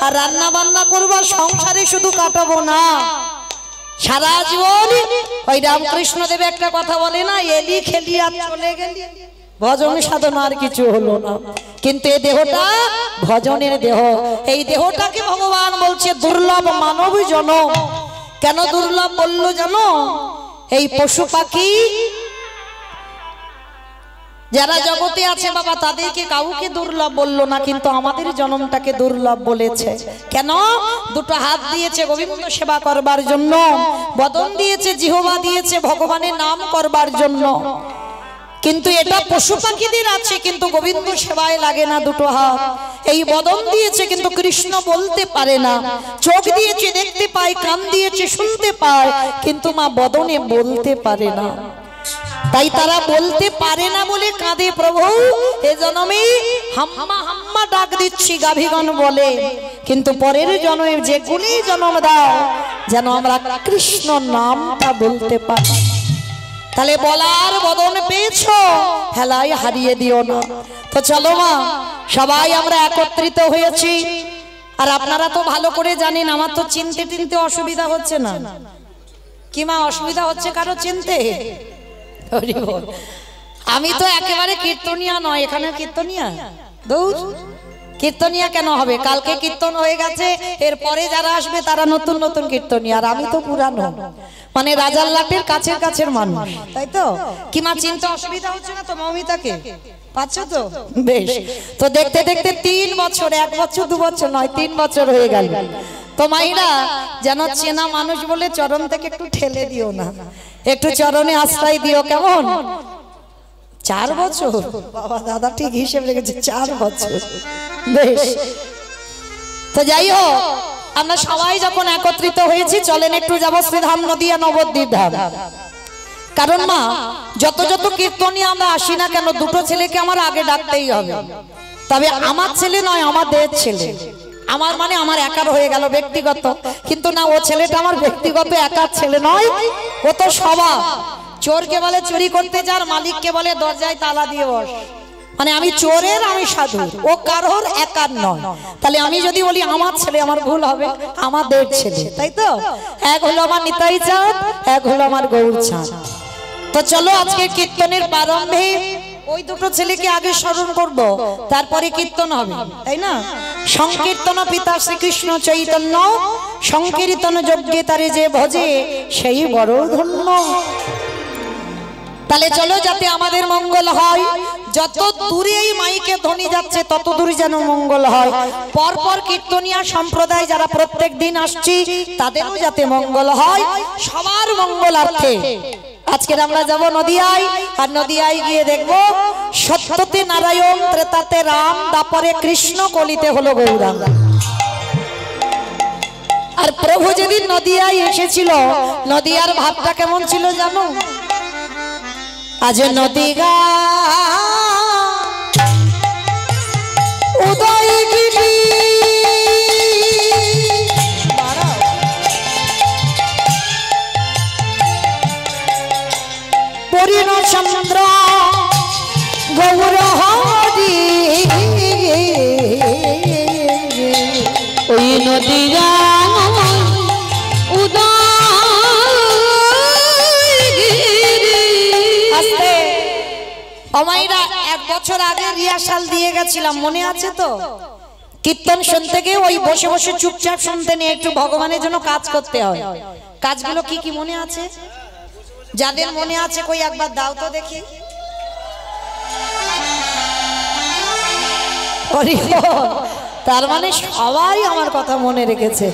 আর রান্না বান্না করবো, সংসারে শুধু কাটাবো না, সারা জীবন ওই রামকৃষ্ণ দেব একটা কথা বলে না, এলি খেলি আর চলে গেলি, ভজন সাধন আর কিছু হলো না। কিন্তু এই দেহটা ভজনের দেহ, এই দেহটাকে ভগবান বলছে দুর্লভ মানব জনম। কেন দুর্লভ বললো জানো? এই পশু পাখি যারা জগতে আছে বাবা, তাদেরকে কাউকে দুর্লভ বললো না, কিন্তু আমাদের জনমটাকে দুর্লভ বলেছে। কেন? দুটো হাত দিয়েছে গোবিন্দ সেবা করবার জন্য, বদন দিয়েছে, জিহ্বা দিয়েছে ভগবানের নাম করবার জন্য। কিন্তু এটা পশু পাখিদের আছে, কিন্তু গোবিন্দ সেবায় লাগে না দুটো হাত। এই বদন দিয়েছে কিন্তু কৃষ্ণ বলতে পারে না, চোখ দিয়েছে দেখতে পায়, কান দিয়েছে শুনতে পায়, কিন্তু মা বদনে বলতে পারে না। তাই তারা বলতে পারে না বলে কাঁদে, প্রভু এ জন্মে হাম্মা হাম্মা ডাক দিচ্ছি গাভীগণ বলে, কিন্তু পরের জন্মে যে গুণী জন্ম দাও যেন আমরা কৃষ্ণ নামটা বলতে পারি। তাহলে বলার বদন পেয়েছো, হেলায় হারিয়ে দিও না। তো চলো মা, সবাই আমরা একত্রিত হয়েছি। আর আপনারা তো ভালো করে জানেন, আমার তো চিনতে টিনতে অসুবিধা হচ্ছে না। কি মা, অসুবিধা হচ্ছে কারো চিনতে? আমি তো একেবারে কীর্তনিয়া নয়, এখানে কীর্তনিয়া দৌড়, কীর্তনিয়া কেন হবে? কালকে কীর্তন হয়ে গেছে, এরপরে যারা আসবে তারা নতুন নতুন কীর্তনিয়া, আর আমি তো পুরানো, মানে রাজার লাটের কাছের কাছের মানুষ, তাই তো? কি মা, চিনতে অসুবিধা হচ্ছে না তো? মৌমিতাকে পাচ্ছ তো? বেশ। তো দেখতে দেখতে 3 বছর, 1 বছর 2 বছর নয়, 3 বছর হয়ে গেল। তো মাইরা যেন চেনা মানুষ বলে চরণ থেকে একটু ঠেলে দিও না, একটু চরণে আশ্রয় দিও, কেমন? 4 বছর বাবা, দাদা ঠিক হিসেব রেখেছে, 4 বছর। বেশ। তো যাই হোক, আমরা সবাই যখন একত্রিত হয়েছি, চলেন একটু যাবো শ্রীধাম নদিয়া নবদ্বীপ ধাম। কারণ মা, যত যত কীর্তনী আমরা আসি না কেন, দুটো ছেলেকে আমার আগে ডাকতেই হবে। তবে আমার ছেলে নয়, আমাদের ছেলে। আমার মানে আমার একার হয়ে গেল ব্যক্তিগত, কিন্তু না, ও ছেলেটা আমার ব্যক্তিগত একার ছেলে নয়, ও তো স্বভাব। চোরকে বলে চুরি করতে যার, মালিককে বলে দরজায় তালা দিয়ে বস। মানে আমি চোরের, আমি সাধু, ও কারোর একার নয়। তাহলে আমি যদি বলি আমার ছেলে, আমার ভুল হবে, আমাদের ছেলে, তাই তো? এক হলো আমার নিতাই চাঁদ, এক হলো আমার গৌর চাঁদ। তো চলো আজকে কীর্তনের প্রারম্ভে ওই দুটো ছেলেকে আগে স্মরণ করব, তারপরে কীর্তন হবে, তাই না? সংকীর্তন পিতা শ্রীকৃষ্ণ চৈতন্য, সংকীর্তন যজ্ঞে তারে যে ভজে সেই বড় ধন্য। তাহলে চলো, যাতে আমাদের মঙ্গল হয়, যত দূরে এই মাইকে ধ্বনি যাচ্ছে তত দূরে যেন মঙ্গল হয়। পরপর কীর্তনিয়া সম্প্রদায় যারা প্রত্যেক দিন আসছি তাদেরও যাতে মঙ্গল হয়, সবার মঙ্গলার্থে আজকে আমরা যাব নদিয়ায়। আর নদিয়ায় গিয়ে দেখবো সত্যতে নারায়ণ, ত্রেতাতে রাম, দাপরে কৃষ্ণ, কলিতে হলো গৌরাঙ্গ। আর প্রভু যেদিন নদিয়ায় এসেছিল, নদিয়ার ভাবটা কেমন ছিল জানো? আজ নদিগা উদয়গিরি পরিণ চন্দ্র গৌর হরি, ওই নদীরা অমাইরা 1 বছর আগে রিহার্সাল দিয়ে গেছিলাম, মনে আছে তো? কীর্তন শুনতে গিয়ে ওই বসে বসে চুপচাপ শুনতে নিয়ে একটু ভগবানের জন্য কাজ করতে হয়। কাজগুলো কি কি মনে আছে? যাদের মনে আছে কই একবার দাও তো দেখি। তার মানে সবাই আমার কথা মনে রেখেছে।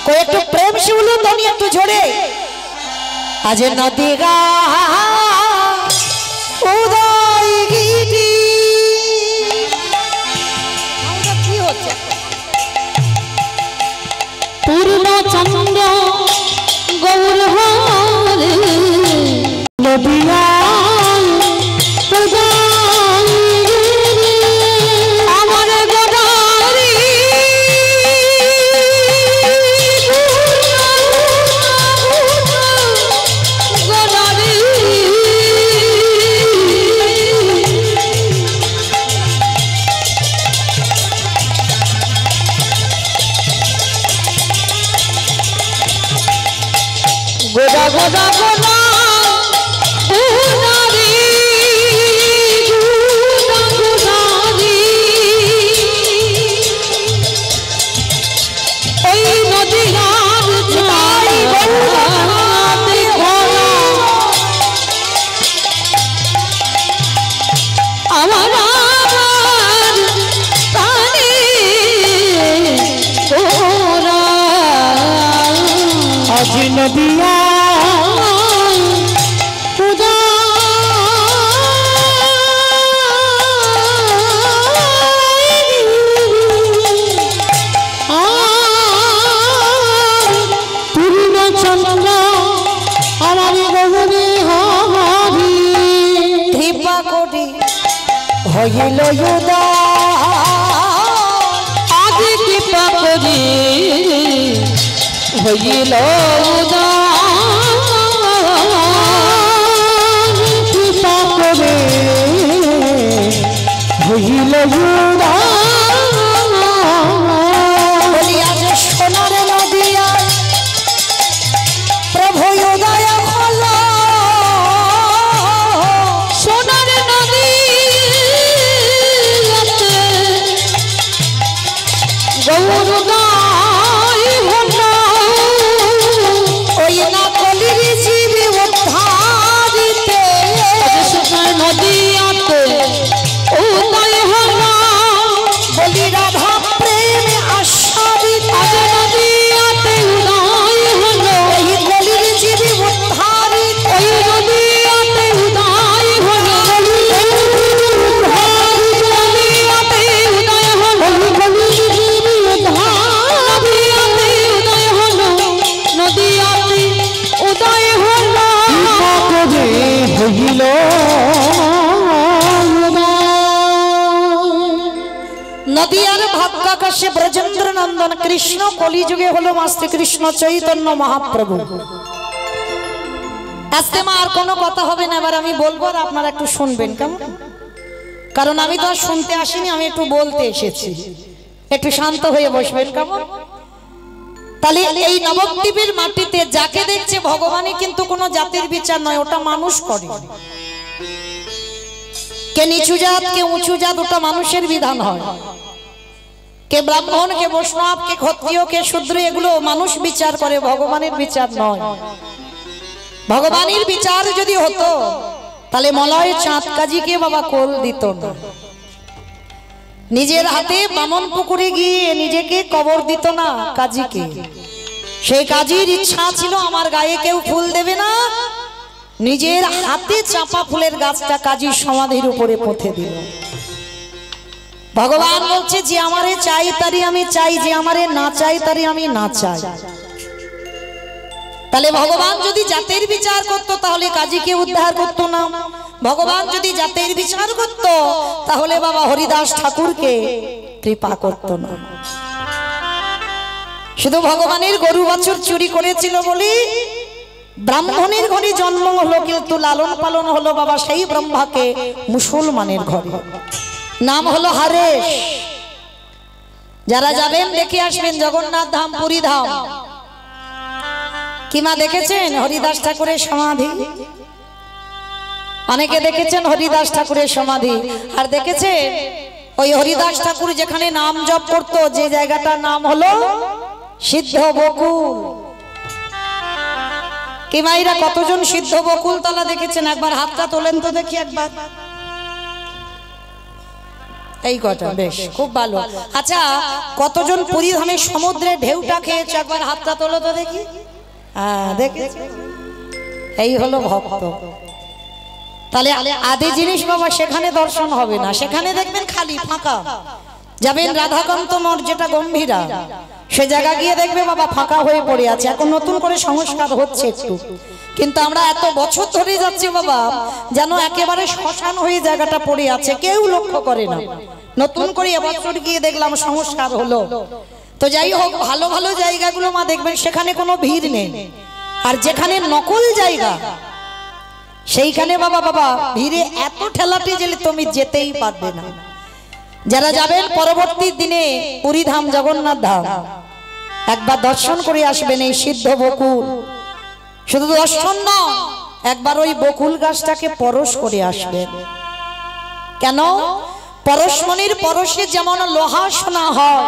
কই একটু প্রেম শিউলো ধ্বনি একটু ঝরে। আজ নদীগা উদয়গিরি, কি হচ্ছে? পূর্ণ চন্দ্র গৌর হরে, নদিয়া আমার গোদারি, গোদারি গোদা গোদা গোদা গোদারি, গোদা গোদারি, ওই নদীর ছাই গোদাতে ভরা আমার প্রাণে ওরা। আজ নদিয়া পূর্ণ চন্দ্র আমার গৌরী হরি, কৃপা করি হইল উদয়, আদি কৃপা করি হইল কৃপা করে হইল বলি আজ সোনার নদিয়া প্রভু উদয় হল, সোনার নদী গৌর গাই হল, ওই না কলির জীবী উদ্ধারিতে, সোনার নদীতে উদয় হল, আকাশে ব্রজেন্দ্র নন্দন কৃষ্ণ, কলিযুগে হলো মা শ্রীকৃষ্ণ চৈতন্য মহাপ্রভু। আজকে মা আর কোনো কথা হবে না, এবার আমি বলবো আর আপনারা একটু শুনবেন, কেমন? কারণ আমি তো আর শুনতে আসিনি, আমি একটু বলতে এসেছি। একটু শান্ত হয়ে বসবেন, কেমন? তাহলে এই নবদ্বীপের মাটিতে যাকে দেখছে ভগবানই কিন্তু কোনো জাতির বিচার নয়, ওটা মানুষ করে। কে নিচু জাত কে উঁচু জাত ওটা মানুষের বিধান হয়। কে ব্রাহ্মণ কে বৈষ্ণব কে ক্ষত্রিয় কে শূদ্র এগুলো মানুষ বিচার করে, ভগবানের বিচার নয়। ভগবানের বিচার যদি হতো তাহলে মলয় চাঁদ কাজীকে বাবা কোল দিত না, নিজের হাতে বামন পুকুরে গিয়ে নিজেকে কবর দিত না কাজীকে। সেই কাজীর ইচ্ছা ছিল আমার গায়ে কেউ ফুল দেবে না, নিজের হাতে চাঁপা ফুলের গাছটা কাজীর সমাধির উপরে পুঁতে দিল। ভগবান বলছে যে আমারে চাই তারই আমি চাই, যে আমারে না চাই তারই আমি না চাই। তাহলে ভগবান যদি জাতের বিচার করতো তাহলে কাজীকে উদ্ধার করতো না। ভগবান যদি জাতের বিচার করতো তাহলে বাবা হরিদাস ঠাকুরকে কৃপা করতো না। শুধু ভগবানের গরু বাছুর চুরি করেছিল বলে ব্রাহ্মণের ঘরে জন্ম হলো, কিন্তু লালন পালন হলো বাবা সেই ব্রহ্মাকে মুসলমানের ঘরে। নাম হলো হারেশ। যারা যাবেন দেখে আসবেন জগন্নাথ ধাম, পুরী ধাম। কিমা দেখেছেন হরিদাস ঠাকুরের সমাধি? অনেকে দেখেছেন হরিদাস ঠাকুরের সমাধি। আর দেখেছেন ওই হরিদাস ঠাকুর যেখানে নাম জপ করতো, যে জায়গাটার নাম হলো সিদ্ধ বকুল। কিমাইরা কতজন সিদ্ধ বকুল তলা দেখেছেন? একবার হাতটা তোলেন তো দেখি একবার। এই কথা বেশ, খুব ভালো। আচ্ছা, কতজন পুরী ধামের সমুদ্রে ঢেউটা খেয়েছে? একবার হাতটা তোলো তো দেখি। হ্যাঁ, দেখেছি। এই হলো ভক্ত। তাহলে আদি জিনিস বাবা সেখানে দর্শন হবে না, সেখানে দেখবেন খালি ফাঁকা। যাবেন রাধাকান্ত মঠ যেটা গম্ভীরা, সে জায়গা গিয়ে দেখবে বাবা ফাঁকা হয়ে পড়ে আছে। এখন নতুন করে সংস্কার হচ্ছে একটু, কিন্তু আমরা এত বছর ধরে যাচ্ছি বাবা, যেন একেবারে শ্মশান হয়ে জায়গাটা পড়ে আছে, কেউ লক্ষ্য করে না। নতুন করে এবছর গিয়ে দেখলাম সংস্কার হলো। তো যাই হোক, ভালো ভালো জায়গাগুলো মা দেখবেন সেখানে কোনো ভিড় নেই। আর যেখানে নকল জায়গা সেইখানে বাবা বাবা ভিড়ে এত ঠেলাটি যে তুমি যেতেই পারবে না। যারা যাবেন পরবর্তী দিনে পুরী ধাম জগন্নাথ ধাম একবার দর্শন করে আসবেন এই সিদ্ধ বকুল। শুধু দর্শন নয়, একবার ওই বকুল গাছটাকে পরশ করে আসবেন। কেন? পরশমণির পরশে যেমন লোহা সোনা হয়,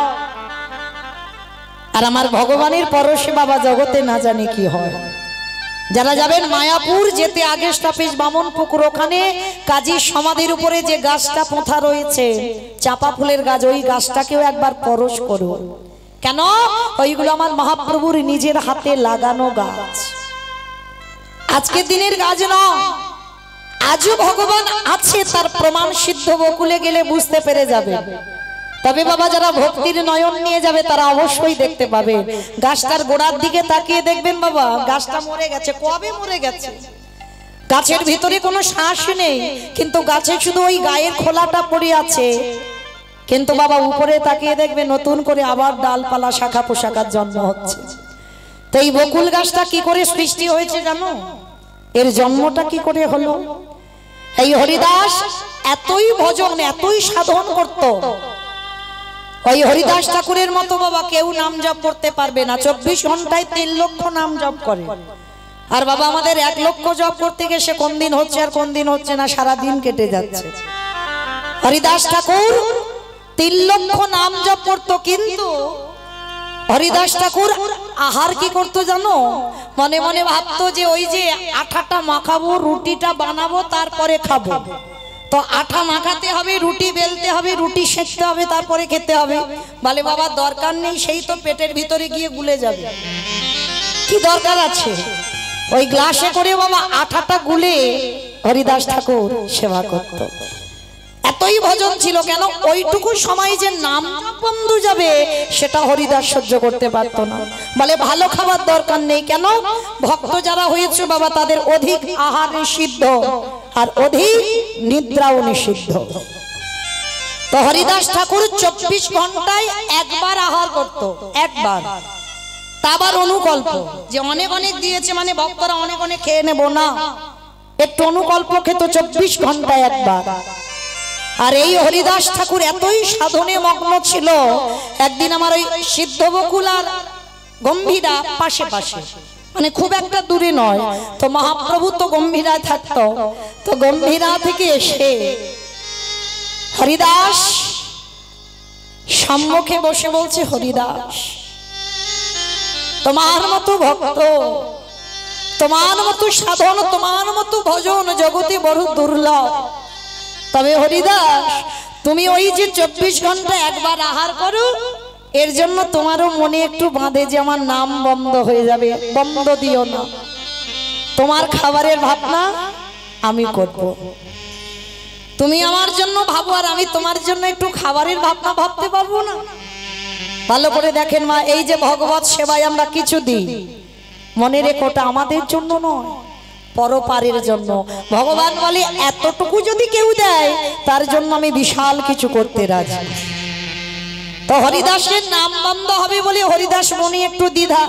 আর আমার ভগবানের পরশে বাবা জগতে না জানি কি হয়। যারা যাবেন মায়াপুর যেতে আগে স্টপেজ বামন পুকুর, ওখানে কাজীর সমাধির উপরে যে গাছটা পোঁথা রয়েছে চাপা ফুলের গাছ, ওই গাছটাকেও একবার পরশ করো। কেন? ওইগুলো আমার মহাপ্রভুর নিজের হাতে লাগানো গাছ। আজকের দিনের গাছ নয়, আজও ভগবান আছে, তার প্রমাণ সিদ্ধ বকুলে গেলে বুঝতে পেরে যাবে। তবে বাবা যারা ভক্তির নয়ন নিয়ে যাবে তারা অবশ্যই দেখতে পাবে। গাছটার গোড়ার দিকে তাকিয়ে দেখবেন বাবা গাছটা মরে গেছে। কবে মরে গেছে? গাছের ভিতরে কোনো শ্বাস নেই, কিন্তু গাছে শুধু ওই গায়ের খোলাটা পড়ে আছে। কিন্তু বাবা উপরে তাকিয়ে দেখবে নতুন করে আবার ডালপালা শাখা পোশাকার জন্ম হচ্ছে। তো এই বকুল গাছটা কি করে সৃষ্টি হয়েছে জানো? এর জন্মটা কি করে হলো? এই হরিদাস এতই ভজন এতই সাধন করত, ওই হরিদাস ঠাকুরের মতো বাবা কেউ নাম জপ করতে পারবে না। 24 ঘন্টায় 3 লক্ষ নাম জপ করে। আর বাবা আমাদের 1 লক্ষ জপ করতে গিয়ে সে কোন দিন হচ্ছে আর কোন দিন হচ্ছে না, সারা দিন কেটে যাচ্ছে। হরিদাস ঠাকুর 3 লক্ষ নাম জপ করতো, কিন্তু হরিদাস ঠাকুর আহার কি করতো জানো? মনে মনে ভাবতো যে ওই যে আটাটা মাখাবো, রুটিটা বানাবো, তারপরে খাবো। তো আটা মাখাতে হবে, রুটি বেলতে হবে, রুটি সেঁকতে হবে, তারপরে খেতে হবে। বলে বাবা দরকার নেই, সেই তো পেটের ভিতরে গিয়ে গুলে যাবে, কি দরকার আছে? ওই গ্লাসে করে বাবা আটাটা গুলে হরিদাস ঠাকুর সেবা করত। এতই ভজন ছিল। কেন? ওইটুকু সময় যে নাম বন্ধ যাবে সেটা হরিদাস সহ্য করতে পারত না। বলে ভালো খাবার দরকার নেই। কেন? ভক্ত যারা হয়েছে বাবা তাদের অধিক আহার নিষিদ্ধ আর অধিক নিদ্রাও নিষিদ্ধ। তো হরিদাস ঠাকুর 24 ঘন্টায় একবার আহার করত, একবার। তা আবার অনুকল্প, যে অনেক অনেক দিয়েছে মানে ভক্তরা অনেক অনেক খেয়ে নেব না, একটু অনুকল্প খেত 24 ঘন্টায় একবার। আর এই হরিদাস ঠাকুর এতই সাধনে মগ্ন ছিল, একদিন আমার ওই সিদ্ধ বকুল আর গম্ভীরা পাশে পাশে, মানে খুব একটা দূরে নয়, তো মহাপ্রভু তো গম্ভীরায় থাকতো, তো গম্ভীরা থেকে এসে হরিদাস সম্মুখে বসে বলছে, হরিদাস তোমার মতো ভক্ত, তোমার মতো সাধন, তোমার মতো ভজন জগতে বড় দুর্লভ। তবে হরিদাস তুমি ওই যে 24 ঘন্টা একবার আহার করো, এর জন্য তোমারও মনে একটু বাঁধে যে আমার নাম বন্ধ হয়ে যাবে, বন্ধ দিও না, তোমার খাবারের ভাবনা আমি করব, তুমি আমার জন্য ভাবো আর আমি তোমার জন্য একটু খাবারের ভাবনা ভাবতে পারবো না। ভালো করে দেখেন মা, এই যে ভগবত সেবায় আমরা কিছু দিই, মনে রেখো ওটা আমাদের জন্য নয়, পরপারের জন্য। ভগবান বলে এতটুকু যদি কেউ দেয় তার জন্য আমি বিশাল কিছু করতে রাজি। তো হরিদাসের নাম বন্ধ হবে বলে হরিদাস মনে একটু দ্বিধা,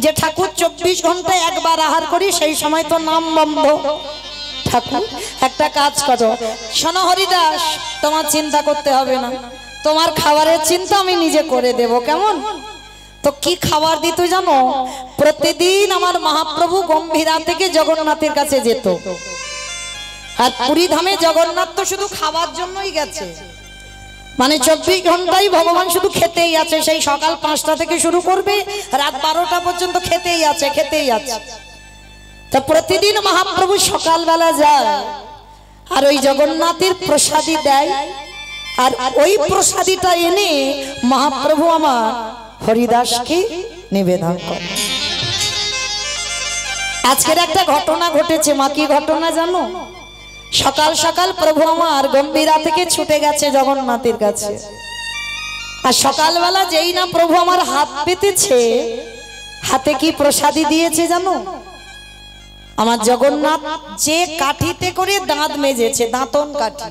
যে ঠাকুর 24 ঘন্টায় একবার আহার করি, সেই সময় তো নাম বন্ধ। ঠাকুর একটা কাজ করো, শোনো হরিদাস, তোমার চিন্তা করতে হবে না, তোমার খাবারের চিন্তা আমি নিজে করে দেব, কেমন? তো কি খাবার দিত জানো? প্রতিদিন আমার মহাপ্রভু গম্ভীরা থেকে জগন্নাথের কাছে যেত, আর পুরী ধামে জগন্নাথ তো শুধু খাবার জন্যই গেছে, মানে 24 ঘন্টাই ভগবান শুধু খেতেই আছে, সেই সকাল 5টা থেকে শুরু করবে রাত 12টা পর্যন্ত খেতেই আছে, খেতেই আছে। তা প্রতিদিন মহাপ্রভু সকালবেলা যায় আর ওই জগন্নাথের প্রসাদী দেয়, আর ওই প্রসাদীটা এনে মহাপ্রভু আমার হরিদাসকে নিবেদন করে। আজকের একটা ঘটনা ঘটেছে মা, কি ঘটনা জানো? সকাল সকাল প্রভু আমার গম্ভীরা থেকে ছুটে গেছে জগন্নাথের কাছে, আর সকালবেলা যেই না প্রভু আমার হাত পেতেছে, হাতে কি প্রসাদী দিয়েছে জানো? আমার জগন্নাথ যে কাঠিতে করে দাঁত মেজেছে, দাঁতন কাঠি,